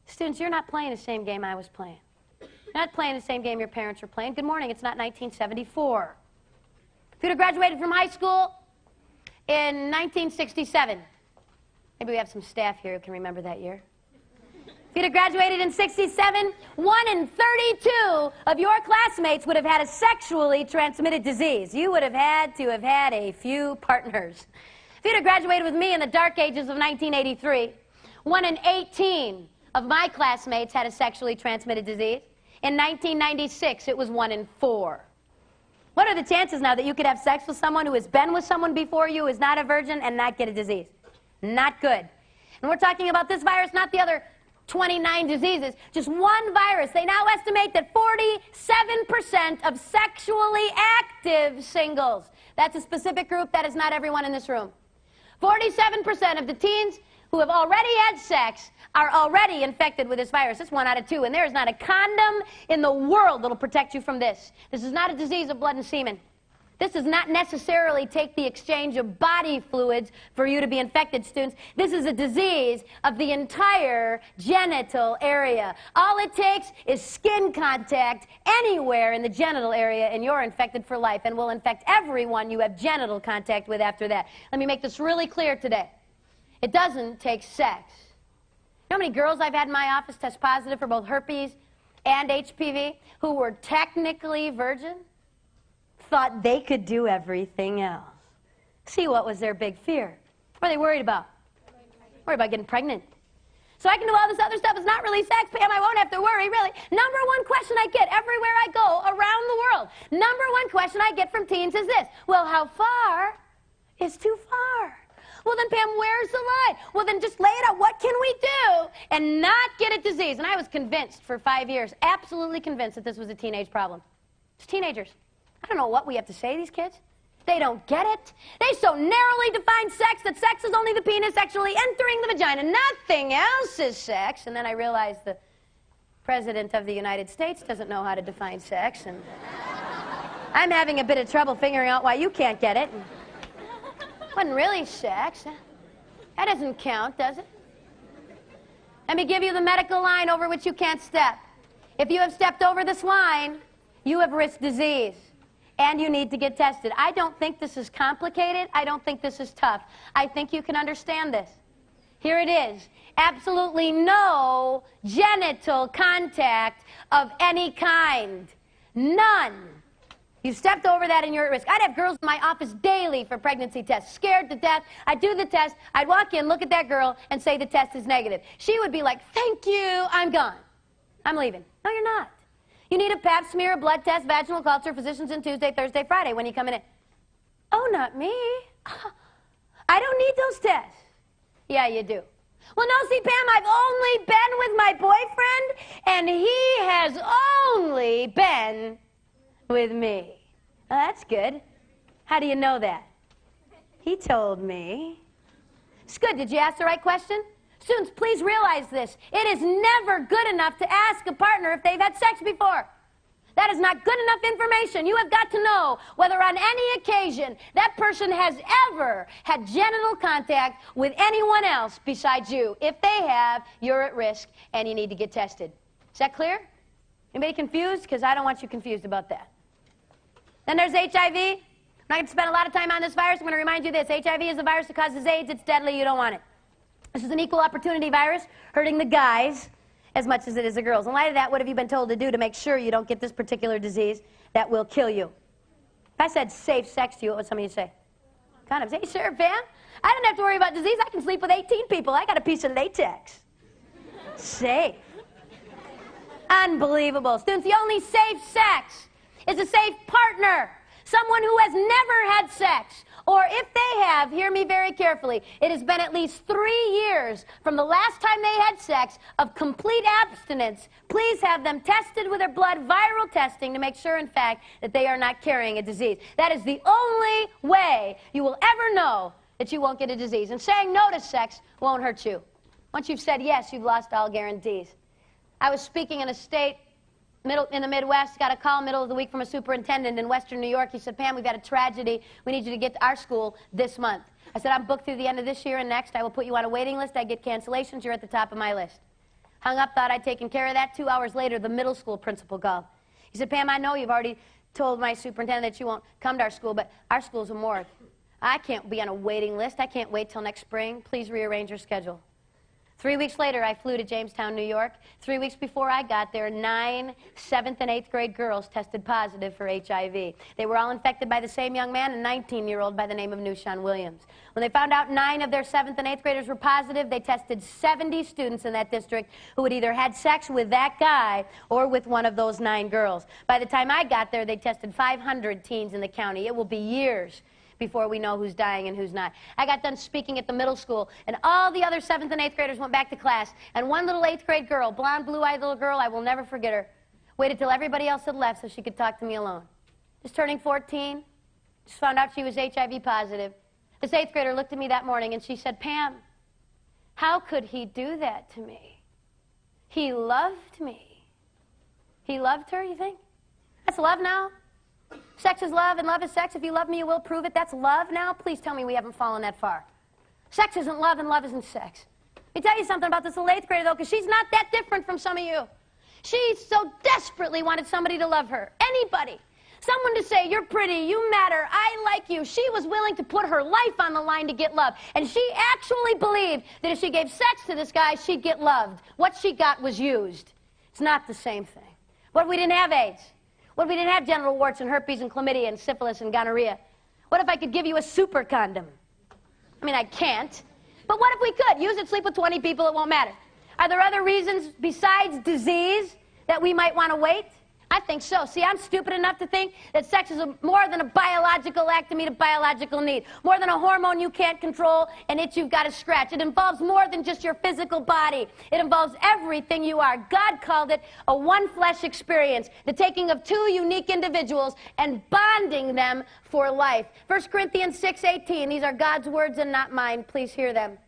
Students, you're not playing the same game I was playing. You're not playing the same game your parents were playing. Good morning, it's not 1974. If you'd have graduated from high school in 1967, maybe we have some staff here who can remember that year. If you'd have graduated in 67, 1 in 32 of your classmates would have had a sexually transmitted disease. You would have had to have had a few partners. If you'd have graduated with me in the dark ages of 1983, 1 in 18 of my classmates had a sexually transmitted disease. In 1996, it was 1 in 4. What are the chances now that you could have sex with someone who has been with someone before you, is not a virgin, and not get a disease? Not good. And we're talking about this virus, not the other 29 diseases. Just one virus. They now estimate that 47% of sexually active singles, that's a specific group, that is not everyone in this room. 47% of the teens who have already had sex are already infected with this virus. That's 1 out of 2. And there is not a condom in the world that will protect you from this. This is not a disease of blood and semen. This does not necessarily take the exchange of body fluids for you to be infected, students. This is a disease of the entire genital area. All it takes is skin contact anywhere in the genital area, and you're infected for life, and will infect everyone you have genital contact with after that. Let me make this really clear today. It doesn't take sex. You know how many girls I've had in my office test positive for both herpes and HPV who were technically virgin? Thought they could do everything else. See, what was their big fear? What are they worried about? Worried about getting pregnant. So I can do all this other stuff. It's not really sex, Pam. I won't have to worry, really. Number one question I get everywhere I go around the world, number one question I get from teens is this. Well, how far is too far? Well, then, Pam, where's the line? Well, then just lay it out. What can we do and not get a disease? And I was convinced for 5 years, absolutely convinced that this was a teenage problem. It's teenagers. I don't know what we have to say to these kids. They don't get it. They so narrowly define sex that sex is only the penis actually entering the vagina. Nothing else is sex. And then I realized the President of the United States doesn't know how to define sex. And I'm having a bit of trouble figuring out why you can't get it. Wasn't really sex. That doesn't count, does it? Let me give you the medical line over which you can't step. If you have stepped over this line, you have risked disease, and you need to get tested. I don't think this is complicated. I don't think this is tough. I think you can understand this. Here it is. Absolutely no genital contact of any kind. None. You stepped over that and you're at risk. I'd have girls in my office daily for pregnancy tests, scared to death. I'd do the test. I'd walk in, look at that girl, and say the test is negative. She would be like, thank you, I'm gone. I'm leaving. No, you're not. You need a pap smear, a blood test, vaginal culture, physicians in Tuesday, Thursday, Friday when you come in. Oh, not me. I don't need those tests. Yeah, you do. Well, no, see, Pam, I've only been with my boyfriend, and he has only been with me. Oh, that's good. How do you know that? He told me. It's good. Did you ask the right question? Students, please realize this. It is never good enough to ask a partner if they've had sex before. That is not good enough information. You have got to know whether on any occasion that person has ever had genital contact with anyone else besides you. If they have, you're at risk and you need to get tested. Is that clear? Anybody confused? Because I don't want you confused about that. Then there's HIV. I'm not going to spend a lot of time on this virus. I'm going to remind you this. HIV is a virus that causes AIDS. It's deadly. You don't want it. This is an equal opportunity virus, hurting the guys as much as it is the girls. In light of that, what have you been told to do to make sure you don't get this particular disease that will kill you? If I said safe sex to you, what would some of you say? Condoms. Hey, sure, Pam. I don't have to worry about disease. I can sleep with 18 people. I got a piece of latex. Safe. Unbelievable. Students, the only safe sex is a safe partner. Someone who has never had sex. Or if they have, hear me very carefully, it has been at least 3 years from the last time they had sex of complete abstinence. Please have them tested with their blood, viral testing, to make sure, in fact, that they are not carrying a disease. That is the only way you will ever know that you won't get a disease. And saying no to sex won't hurt you. Once you've said yes, you've lost all guarantees. I was speaking in a state in the Midwest, got a call middle of the week from a superintendent in Western New York. He said, Pam, we've had a tragedy. We need you to get to our school this month. I said, I'm booked through the end of this year and next. I will put you on a waiting list. I get cancellations. You're at the top of my list. Hung up, thought I'd taken care of that. 2 hours later, the middle school principal called. He said, Pam, I know you've already told my superintendent that you won't come to our school, but our school's a morgue. I can't be on a waiting list. I can't wait till next spring. Please rearrange your schedule. 3 weeks later, I flew to Jamestown, New York. 3 weeks before I got there, 9 7th and 8th grade girls tested positive for HIV. They were all infected by the same young man, a 19-year-old by the name of Newshawn Williams. When they found out 9 of their 7th and 8th graders were positive, they tested 70 students in that district who had either had sex with that guy or with one of those 9 girls. By the time I got there, they tested 500 teens in the county. It will be years before we know who's dying and who's not. I got done speaking at the middle school, and all the other 7th and 8th graders went back to class, and one little 8th grade girl, blonde, blue-eyed little girl, I will never forget her, waited till everybody else had left so she could talk to me alone. Just turning 14, just found out she was HIV positive. This 8th grader looked at me that morning, and she said, Pam, how could he do that to me? He loved me. He loved her, you think? That's love now? Sex is love and love is sex. If you love me, you will prove it. That's love now? Please tell me we haven't fallen that far. Sex isn't love and love isn't sex. Let me tell you something about this little 8th grader, though, because she's not that different from some of you. She so desperately wanted somebody to love her. Anybody. Someone to say, you're pretty, you matter, I like you. She was willing to put her life on the line to get love. And she actually believed that if she gave sex to this guy, she'd get loved. What she got was used. It's not the same thing. What if we didn't have AIDS? What if we didn't have genital warts and herpes and chlamydia and syphilis and gonorrhea? What if I could give you a super condom? I mean, I can't. But what if we could? Use it, sleep with 20 people, it won't matter. Are there other reasons besides disease that we might want to wait? I think so. See, I'm stupid enough to think that sex is more than a biological act to meet a biological need, more than a hormone you can't control, an itch you've got to scratch. It involves more than just your physical body. It involves everything you are. God called it a one-flesh experience, the taking of 2 unique individuals and bonding them for life. 1 Corinthians 6:18, these are God's words and not mine. Please hear them.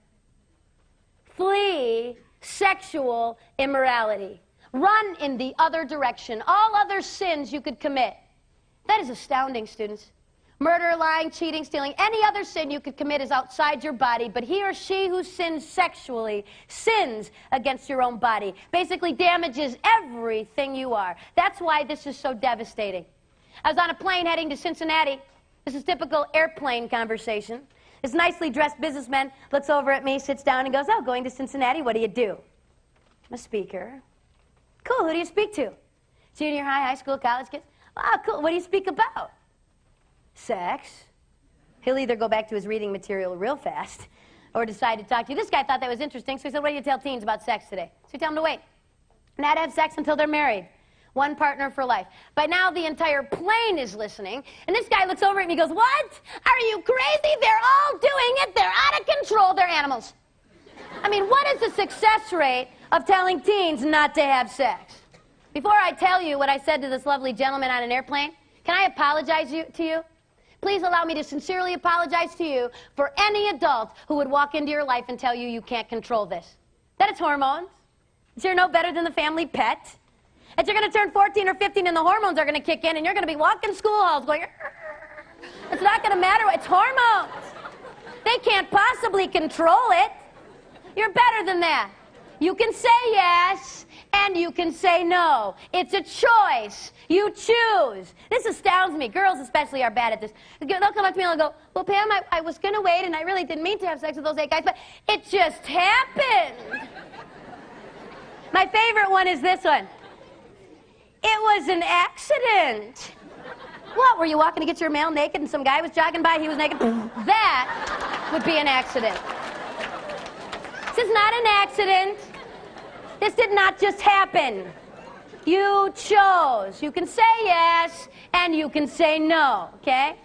Flee sexual immorality. Run in the other direction. All other sins you could commit. That is astounding, students. Murder, lying, cheating, stealing, any other sin you could commit is outside your body, but he or she who sins sexually sins against your own body. Basically damages everything you are. That's why this is so devastating. I was on a plane heading to Cincinnati. This is typical airplane conversation. This nicely dressed businessman looks over at me, sits down, and goes, oh, going to Cincinnati, what do you do? I'm a speaker. Cool, who do you speak to? Junior high, high school, college kids? Oh, cool, what do you speak about? Sex. He'll either go back to his reading material real fast or decide to talk to you. This guy thought that was interesting, so he said, what do you tell teens about sex today? So you tell them to wait. Not have sex until they're married. One partner for life. By now, the entire plane is listening, and this guy looks over at me and goes, what? Are you crazy? They're all doing it. They're out of control. They're animals. I mean, what is the success rate of telling teens not to have sex? Before I tell you what I said to this lovely gentleman on an airplane, can I apologize to you? Please allow me to sincerely apologize to you for any adult who would walk into your life and tell you you can't control this. That it's hormones. You're no better than the family pet. And you're going to turn 14 or 15 and the hormones are going to kick in and you're going to be walking school halls going, it's not going to matter. It's hormones. They can't possibly control it. You're better than that. You can say yes and you can say no. It's a choice. You choose. This astounds me. Girls especially are bad at this. They'll come up to me and they'll go, well, Pam, I was going to wait and I really didn't mean to have sex with those 8 guys, but it just happened. My favorite one is this one. It was an accident. What, were you walking to get your mail naked and some guy was jogging by, he was naked? That would be an accident. This is not an accident. This did not just happen. You chose. You can say yes and you can say no, okay?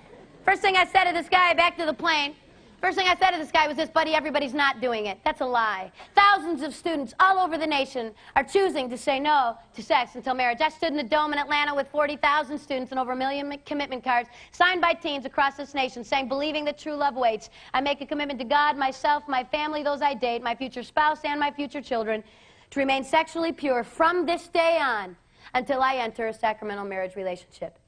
First thing I said to this guy, back to the plane, first thing I said to this guy was this, buddy, everybody's not doing it. That's a lie. Thousands of students all over the nation are choosing to say no to sex until marriage. I stood in the Dome in Atlanta with 40,000 students and over 1 million commitment cards signed by teens across this nation saying, believing that true love waits. I make a commitment to God, myself, my family, those I date, my future spouse, and my future children to remain sexually pure from this day on until I enter a sacramental marriage relationship.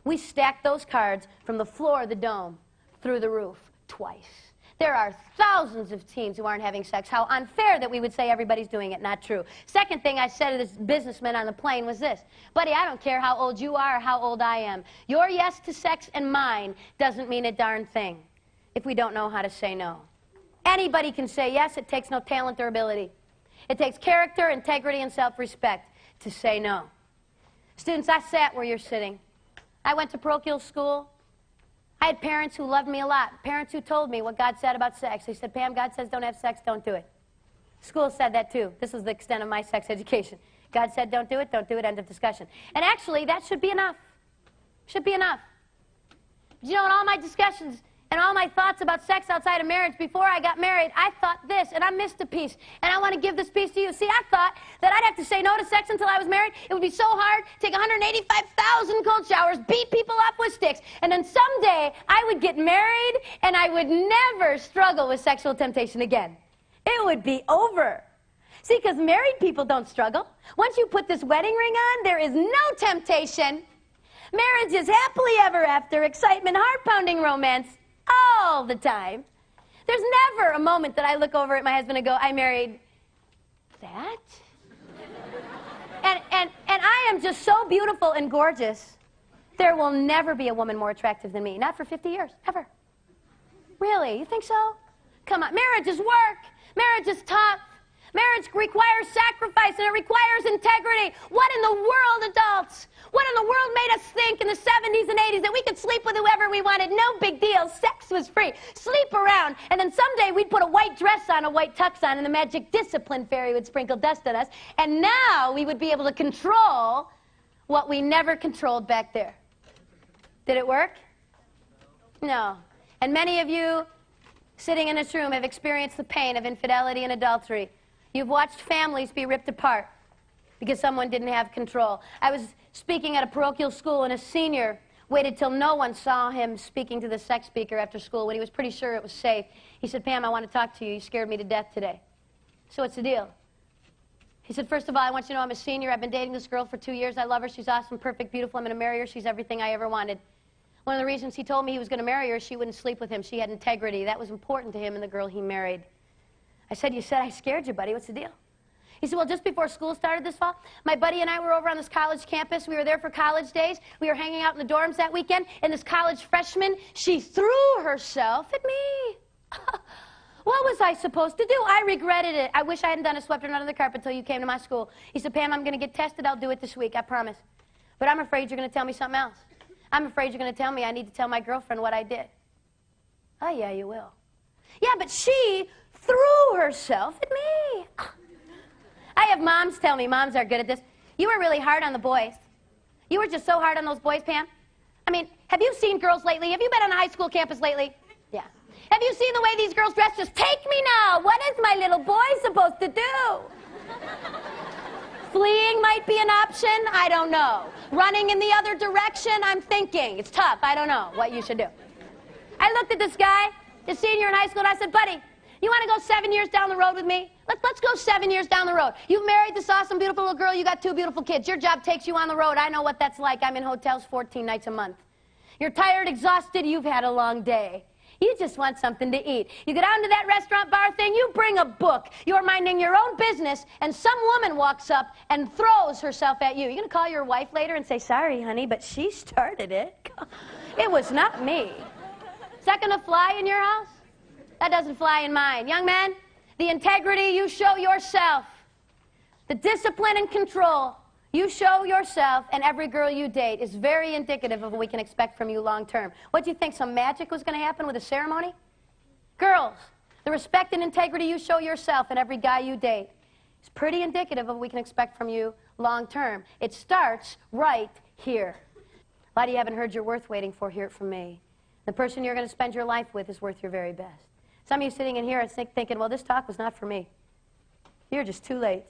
We stacked those cards from the floor of the Dome through the roof. Twice. There are thousands of teens who aren't having sex. How unfair that we would say everybody's doing it. Not true. Second thing I said to this businessman on the plane was this. Buddy, I don't care how old you are or how old I am. Your yes to sex and mine doesn't mean a darn thing if we don't know how to say no. Anybody can say yes. It takes no talent or ability. It takes character, integrity, and self-respect to say no. Students, I sat where you're sitting. I went to parochial school. I had parents who loved me a lot, parents who told me what God said about sex. They said, Pam, God says don't have sex, don't do it. School said that too. This was the extent of my sex education. God said don't do it, end of discussion. And actually, that should be enough. Should be enough. You know, in all my discussions and all my thoughts about sex outside of marriage before I got married, I thought this, and I missed a piece. And I want to give this piece to you. See, I thought that I'd have to say no to sex until I was married. It would be so hard, take 185,000 cold showers, beat people up with sticks, and then someday I would get married and I would never struggle with sexual temptation again. It would be over. See, because married people don't struggle. Once you put this wedding ring on, there is no temptation. Marriage is happily ever after, excitement, heart-pounding romance. All the time. There's never a moment that I look over at my husband and go, I married that? And I am just so beautiful and gorgeous. There will never be a woman more attractive than me. Not for 50 years, ever. Really? You think so? Come on. Marriage is work. Marriage is tough. Marriage requires sacrifice and it requires integrity. What in the world, adults? What in the world made us think in the 70s and 80s that we could sleep with whoever we wanted? No big deal. Sex was free. Sleep around. And then someday we'd put a white dress on, a white tux on, and the magic discipline fairy would sprinkle dust on us. And now we would be able to control what we never controlled back there. Did it work? No. And many of you sitting in this room have experienced the pain of infidelity and adultery. You've watched families be ripped apart because someone didn't have control. I was speaking at a parochial school, and a senior waited till no one saw him speaking to the sex speaker after school when he was pretty sure it was safe. He said, Pam, I want to talk to you. You scared me to death today. So what's the deal? He said, first of all, I want you to know I'm a senior. I've been dating this girl for 2 years. I love her. She's awesome, perfect, beautiful. I'm going to marry her. She's everything I ever wanted. One of the reasons he told me he was going to marry her is she wouldn't sleep with him. She had integrity. That was important to him and the girl he married. I said, you said I scared you, buddy. What's the deal? He said, well, just before school started this fall, my buddy and I were over on this college campus. We were there for college days. We were hanging out in the dorms that weekend, and this college freshman, she threw herself at me. What was I supposed to do? I regretted it. I wish I hadn't done it, swept her under the carpet until you came to my school. He said, Pam, I'm going to get tested. I'll do it this week, I promise. But I'm afraid you're going to tell me something else. I'm afraid you're going to tell me I need to tell my girlfriend what I did. Oh, yeah, you will. Yeah, but she threw herself at me. I have moms tell me, moms are good at this, you were really hard on the boys. You were just so hard on those boys, Pam. I mean, have you seen girls lately? Have you been on a high school campus lately? Yeah. Have you seen the way these girls dress? Just take me now. What is my little boy supposed to do? Fleeing might be an option. I don't know. Running in the other direction, I'm thinking. It's tough. I don't know what you should do. I looked at this guy, the senior in high school, and I said, buddy, You want to go 7 years down the road with me? Let's go 7 years down the road. You've married this awesome, beautiful little girl. You got 2 beautiful kids. Your job takes you on the road. I know what that's like. I'm in hotels 14 nights a month. You're tired, exhausted. You've had a long day. You just want something to eat. You go down to that restaurant bar thing, you bring a book. You're minding your own business, and some woman walks up and throws herself at you. You're going to call your wife later and say, sorry, honey, but she started it. It was not me. Is that going to fly in your house? That doesn't fly in mine. Young man, the integrity you show yourself, the discipline and control you show yourself and every girl you date is very indicative of what we can expect from you long term. What do you think, some magic was going to happen with a ceremony? Girls, the respect and integrity you show yourself and every guy you date is pretty indicative of what we can expect from you long term. It starts right here. A lot of you haven't heard your worth waiting for. Hear it from me. The person you're going to spend your life with is worth your very best. Some of you sitting in here are thinking, well, this talk was not for me. You're just too late.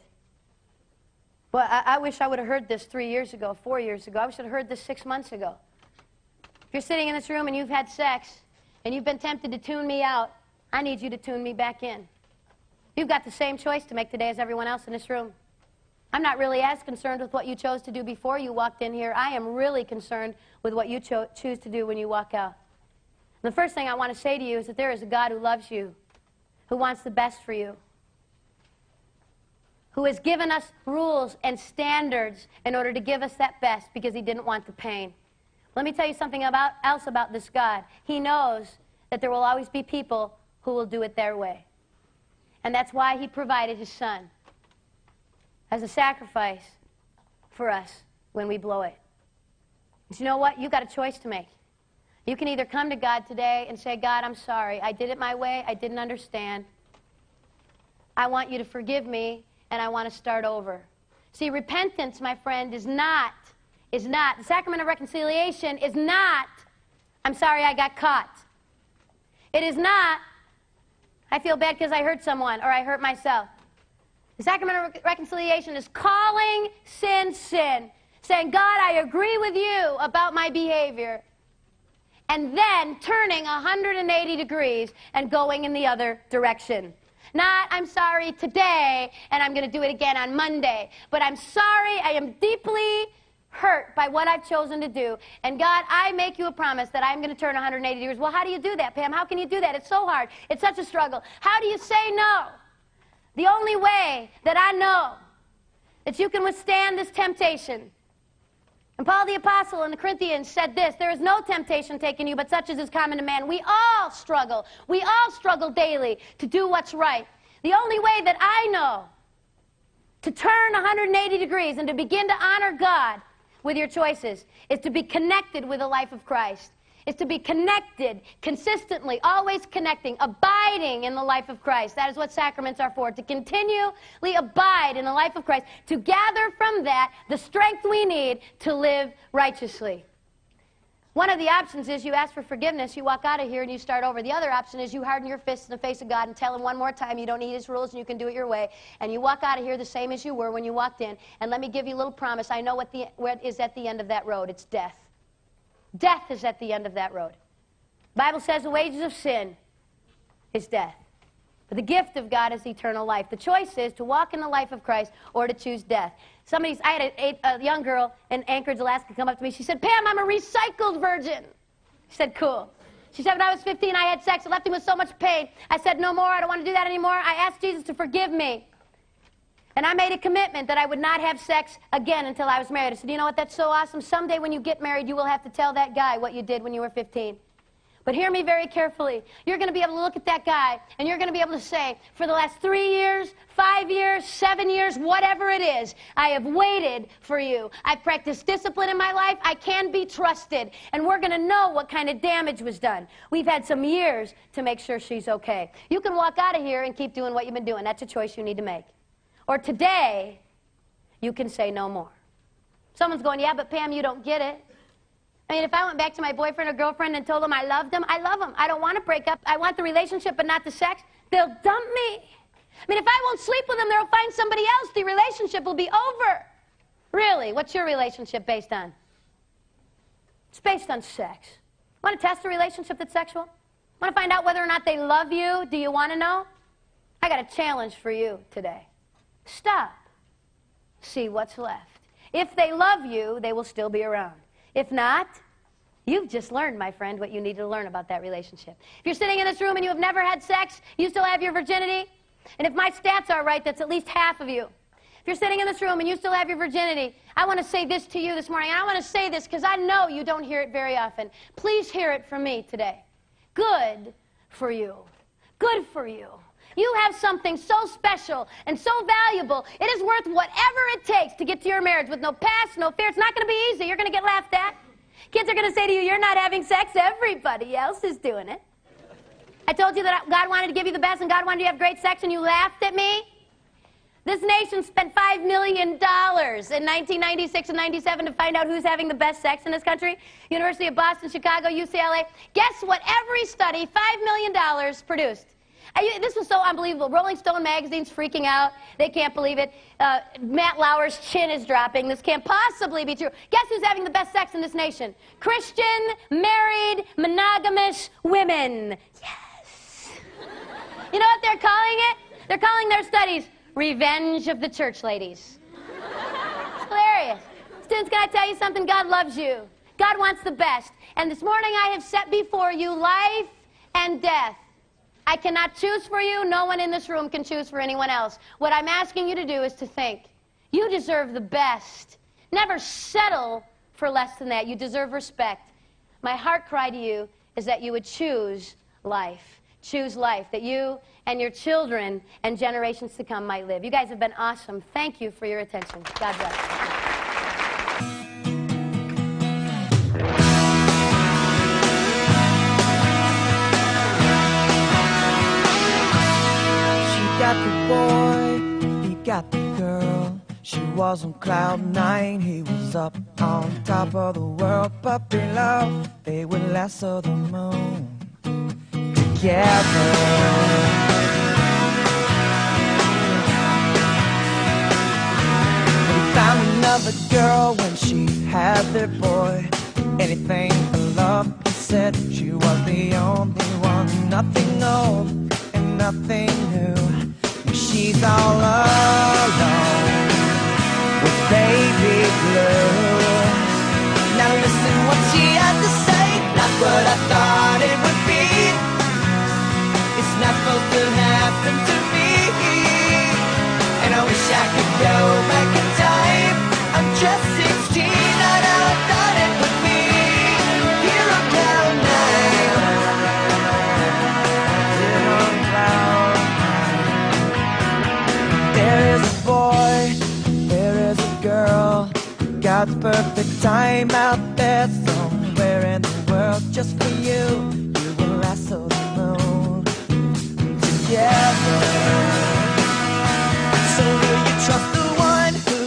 Well, I wish I would have heard this 3 years ago, 4 years ago. I wish I would have heard this 6 months ago. If you're sitting in this room and you've had sex and you've been tempted to tune me out, I need you to tune me back in. You've got the same choice to make today as everyone else in this room. I'm not really as concerned with what you chose to do before you walked in here. I am really concerned with what you choose to do when you walk out. And the first thing I want to say to you is that there is a God who loves you, who wants the best for you, who has given us rules and standards in order to give us that best because he didn't want the pain. Let me tell you something else about this God. He knows that there will always be people who will do it their way. And that's why he provided his son as a sacrifice for us when we blow it. But you know what? You've got a choice to make. You can either come to God today and say, God, I'm sorry. I did it my way. I didn't understand. I want you to forgive me, and I want to start over. See, repentance, my friend, is not, the sacrament of reconciliation is not, I'm sorry I got caught. It is not, I feel bad because I hurt someone or I hurt myself. The sacrament of reconciliation is calling sin, sin, saying, God, I agree with you about my behavior, and then turning 180 degrees and going in the other direction. Not, I'm sorry today, and I'm going to do it again on Monday. But I'm sorry, I am deeply hurt by what I've chosen to do. And God, I make you a promise that I'm going to turn 180 degrees. Well, how do you do that, Pam? How can you do that? It's so hard. It's such a struggle. How do you say no? The only way that I know that you can withstand this temptation. And Paul the Apostle in the Corinthians said this, there is no temptation taken you, but such as is common to man. We all struggle. We all struggle daily to do what's right. The only way that I know to turn 180 degrees and to begin to honor God with your choices is to be connected with the life of Christ. Is to be connected consistently, always connecting, abiding in the life of Christ. That is what sacraments are for, to continually abide in the life of Christ, to gather from that the strength we need to live righteously. One of the options is you ask for forgiveness, you walk out of here and you start over. The other option is you harden your fists in the face of God and tell him one more time you don't need his rules and you can do it your way. And you walk out of here the same as you were when you walked in. And let me give you a little promise. I know what is at the end of that road. It's death. Death is at the end of that road. The Bible says the wages of sin is death. But the gift of God is eternal life. The choice is to walk in the life of Christ or to choose death. I had a young girl in Anchorage, Alaska come up to me. She said, Pam, I'm a recycled virgin. I said, cool. She said, when I was 15, I had sex. It left me with so much pain. I said, no more. I don't want to do that anymore. I asked Jesus to forgive me. And I made a commitment that I would not have sex again until I was married. I said, you know what, that's so awesome. Someday when you get married, you will have to tell that guy what you did when you were 15. But hear me very carefully. You're going to be able to look at that guy, and you're going to be able to say, for the last 3 years, 5 years, 7 years, whatever it is, I have waited for you. I've practiced discipline in my life. I can be trusted. And we're going to know what kind of damage was done. We've had some years to make sure she's okay. You can walk out of here and keep doing what you've been doing. That's a choice you need to make. Or today, you can say no more. Someone's going, yeah, but Pam, you don't get it. I mean, if I went back to my boyfriend or girlfriend and told them I loved them, I love them. I don't want to break up. I want the relationship, but not the sex. They'll dump me. I mean, if I won't sleep with them, they'll find somebody else. The relationship will be over. Really? What's your relationship based on? It's based on sex. Want to test a relationship that's sexual? Want to find out whether or not they love you? Do you want to know? I got a challenge for you today. Stop. See what's left. If they love you, they will still be around. If not, you've just learned, my friend, what you need to learn about that relationship. If you're sitting in this room and you have never had sex, you still have your virginity. And if my stats are right, that's at least half of you. If you're sitting in this room and you still have your virginity, I want to say this to you this morning. And I want to say this because I know you don't hear it very often. Please hear it from me today. Good for you. Good for you. You have something so special and so valuable. It is worth whatever it takes to get to your marriage with no past, no fear. It's not going to be easy. You're going to get laughed at. Kids are going to say to you, you're not having sex. Everybody else is doing it. I told you that God wanted to give you the best and God wanted you to have great sex and you laughed at me. This nation spent $5 million in 1996 and 97 to find out who's having the best sex in this country. University of Boston, Chicago, UCLA. Guess what every study, $5 million produced? This was so unbelievable. Rolling Stone magazine's freaking out. They can't believe it. Matt Lauer's chin is dropping. This can't possibly be true. Guess who's having the best sex in this nation? Christian, married, monogamous women. Yes. You know what they're calling it? They're calling their studies Revenge of the Church Ladies. It's hilarious. Students, can I tell you something? God loves you. God wants the best. And this morning I have set before you life and death. I cannot choose for you. No one in this room can choose for anyone else. What I'm asking you to do is to think. You deserve the best. Never settle for less than that. You deserve respect. My heart cry to you is that you would choose life. Choose life, that you and your children and generations to come might live. You guys have been awesome. Thank you for your attention. God bless. Got the boy, he got the girl. She was on cloud 9, he was up on top of the world. But below, they would lasso the moon together. He found another girl when she had their boy. Anything for love, he said. She was the only one. Nothing old and nothing new. She's all alone with baby blue. Now listen what she had to say. Not what I thought it would be. It's not supposed to happen to me. And I wish I could go back in time. I'm just 16 and I thought it would be. Here on cloud 9. Here on cloud 9. There is a boy, there is a girl. God's perfect time out there somewhere in the world. Just for you, you will lasso the moon together. So will you trust the one who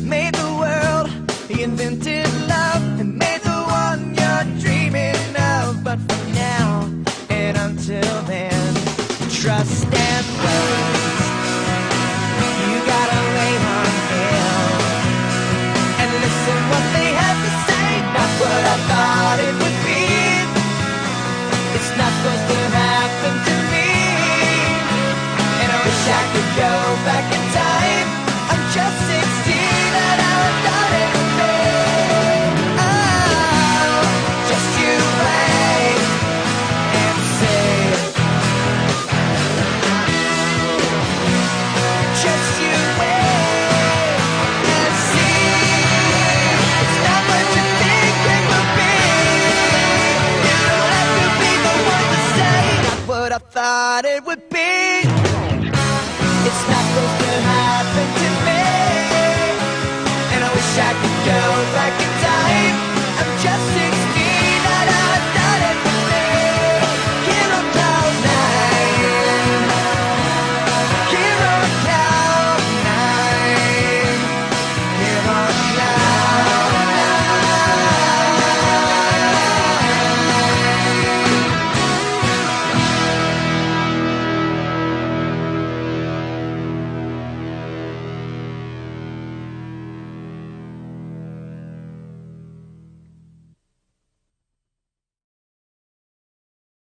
made the world? He invented love and made the one you're dreaming of. But for now and until then, trust and wait.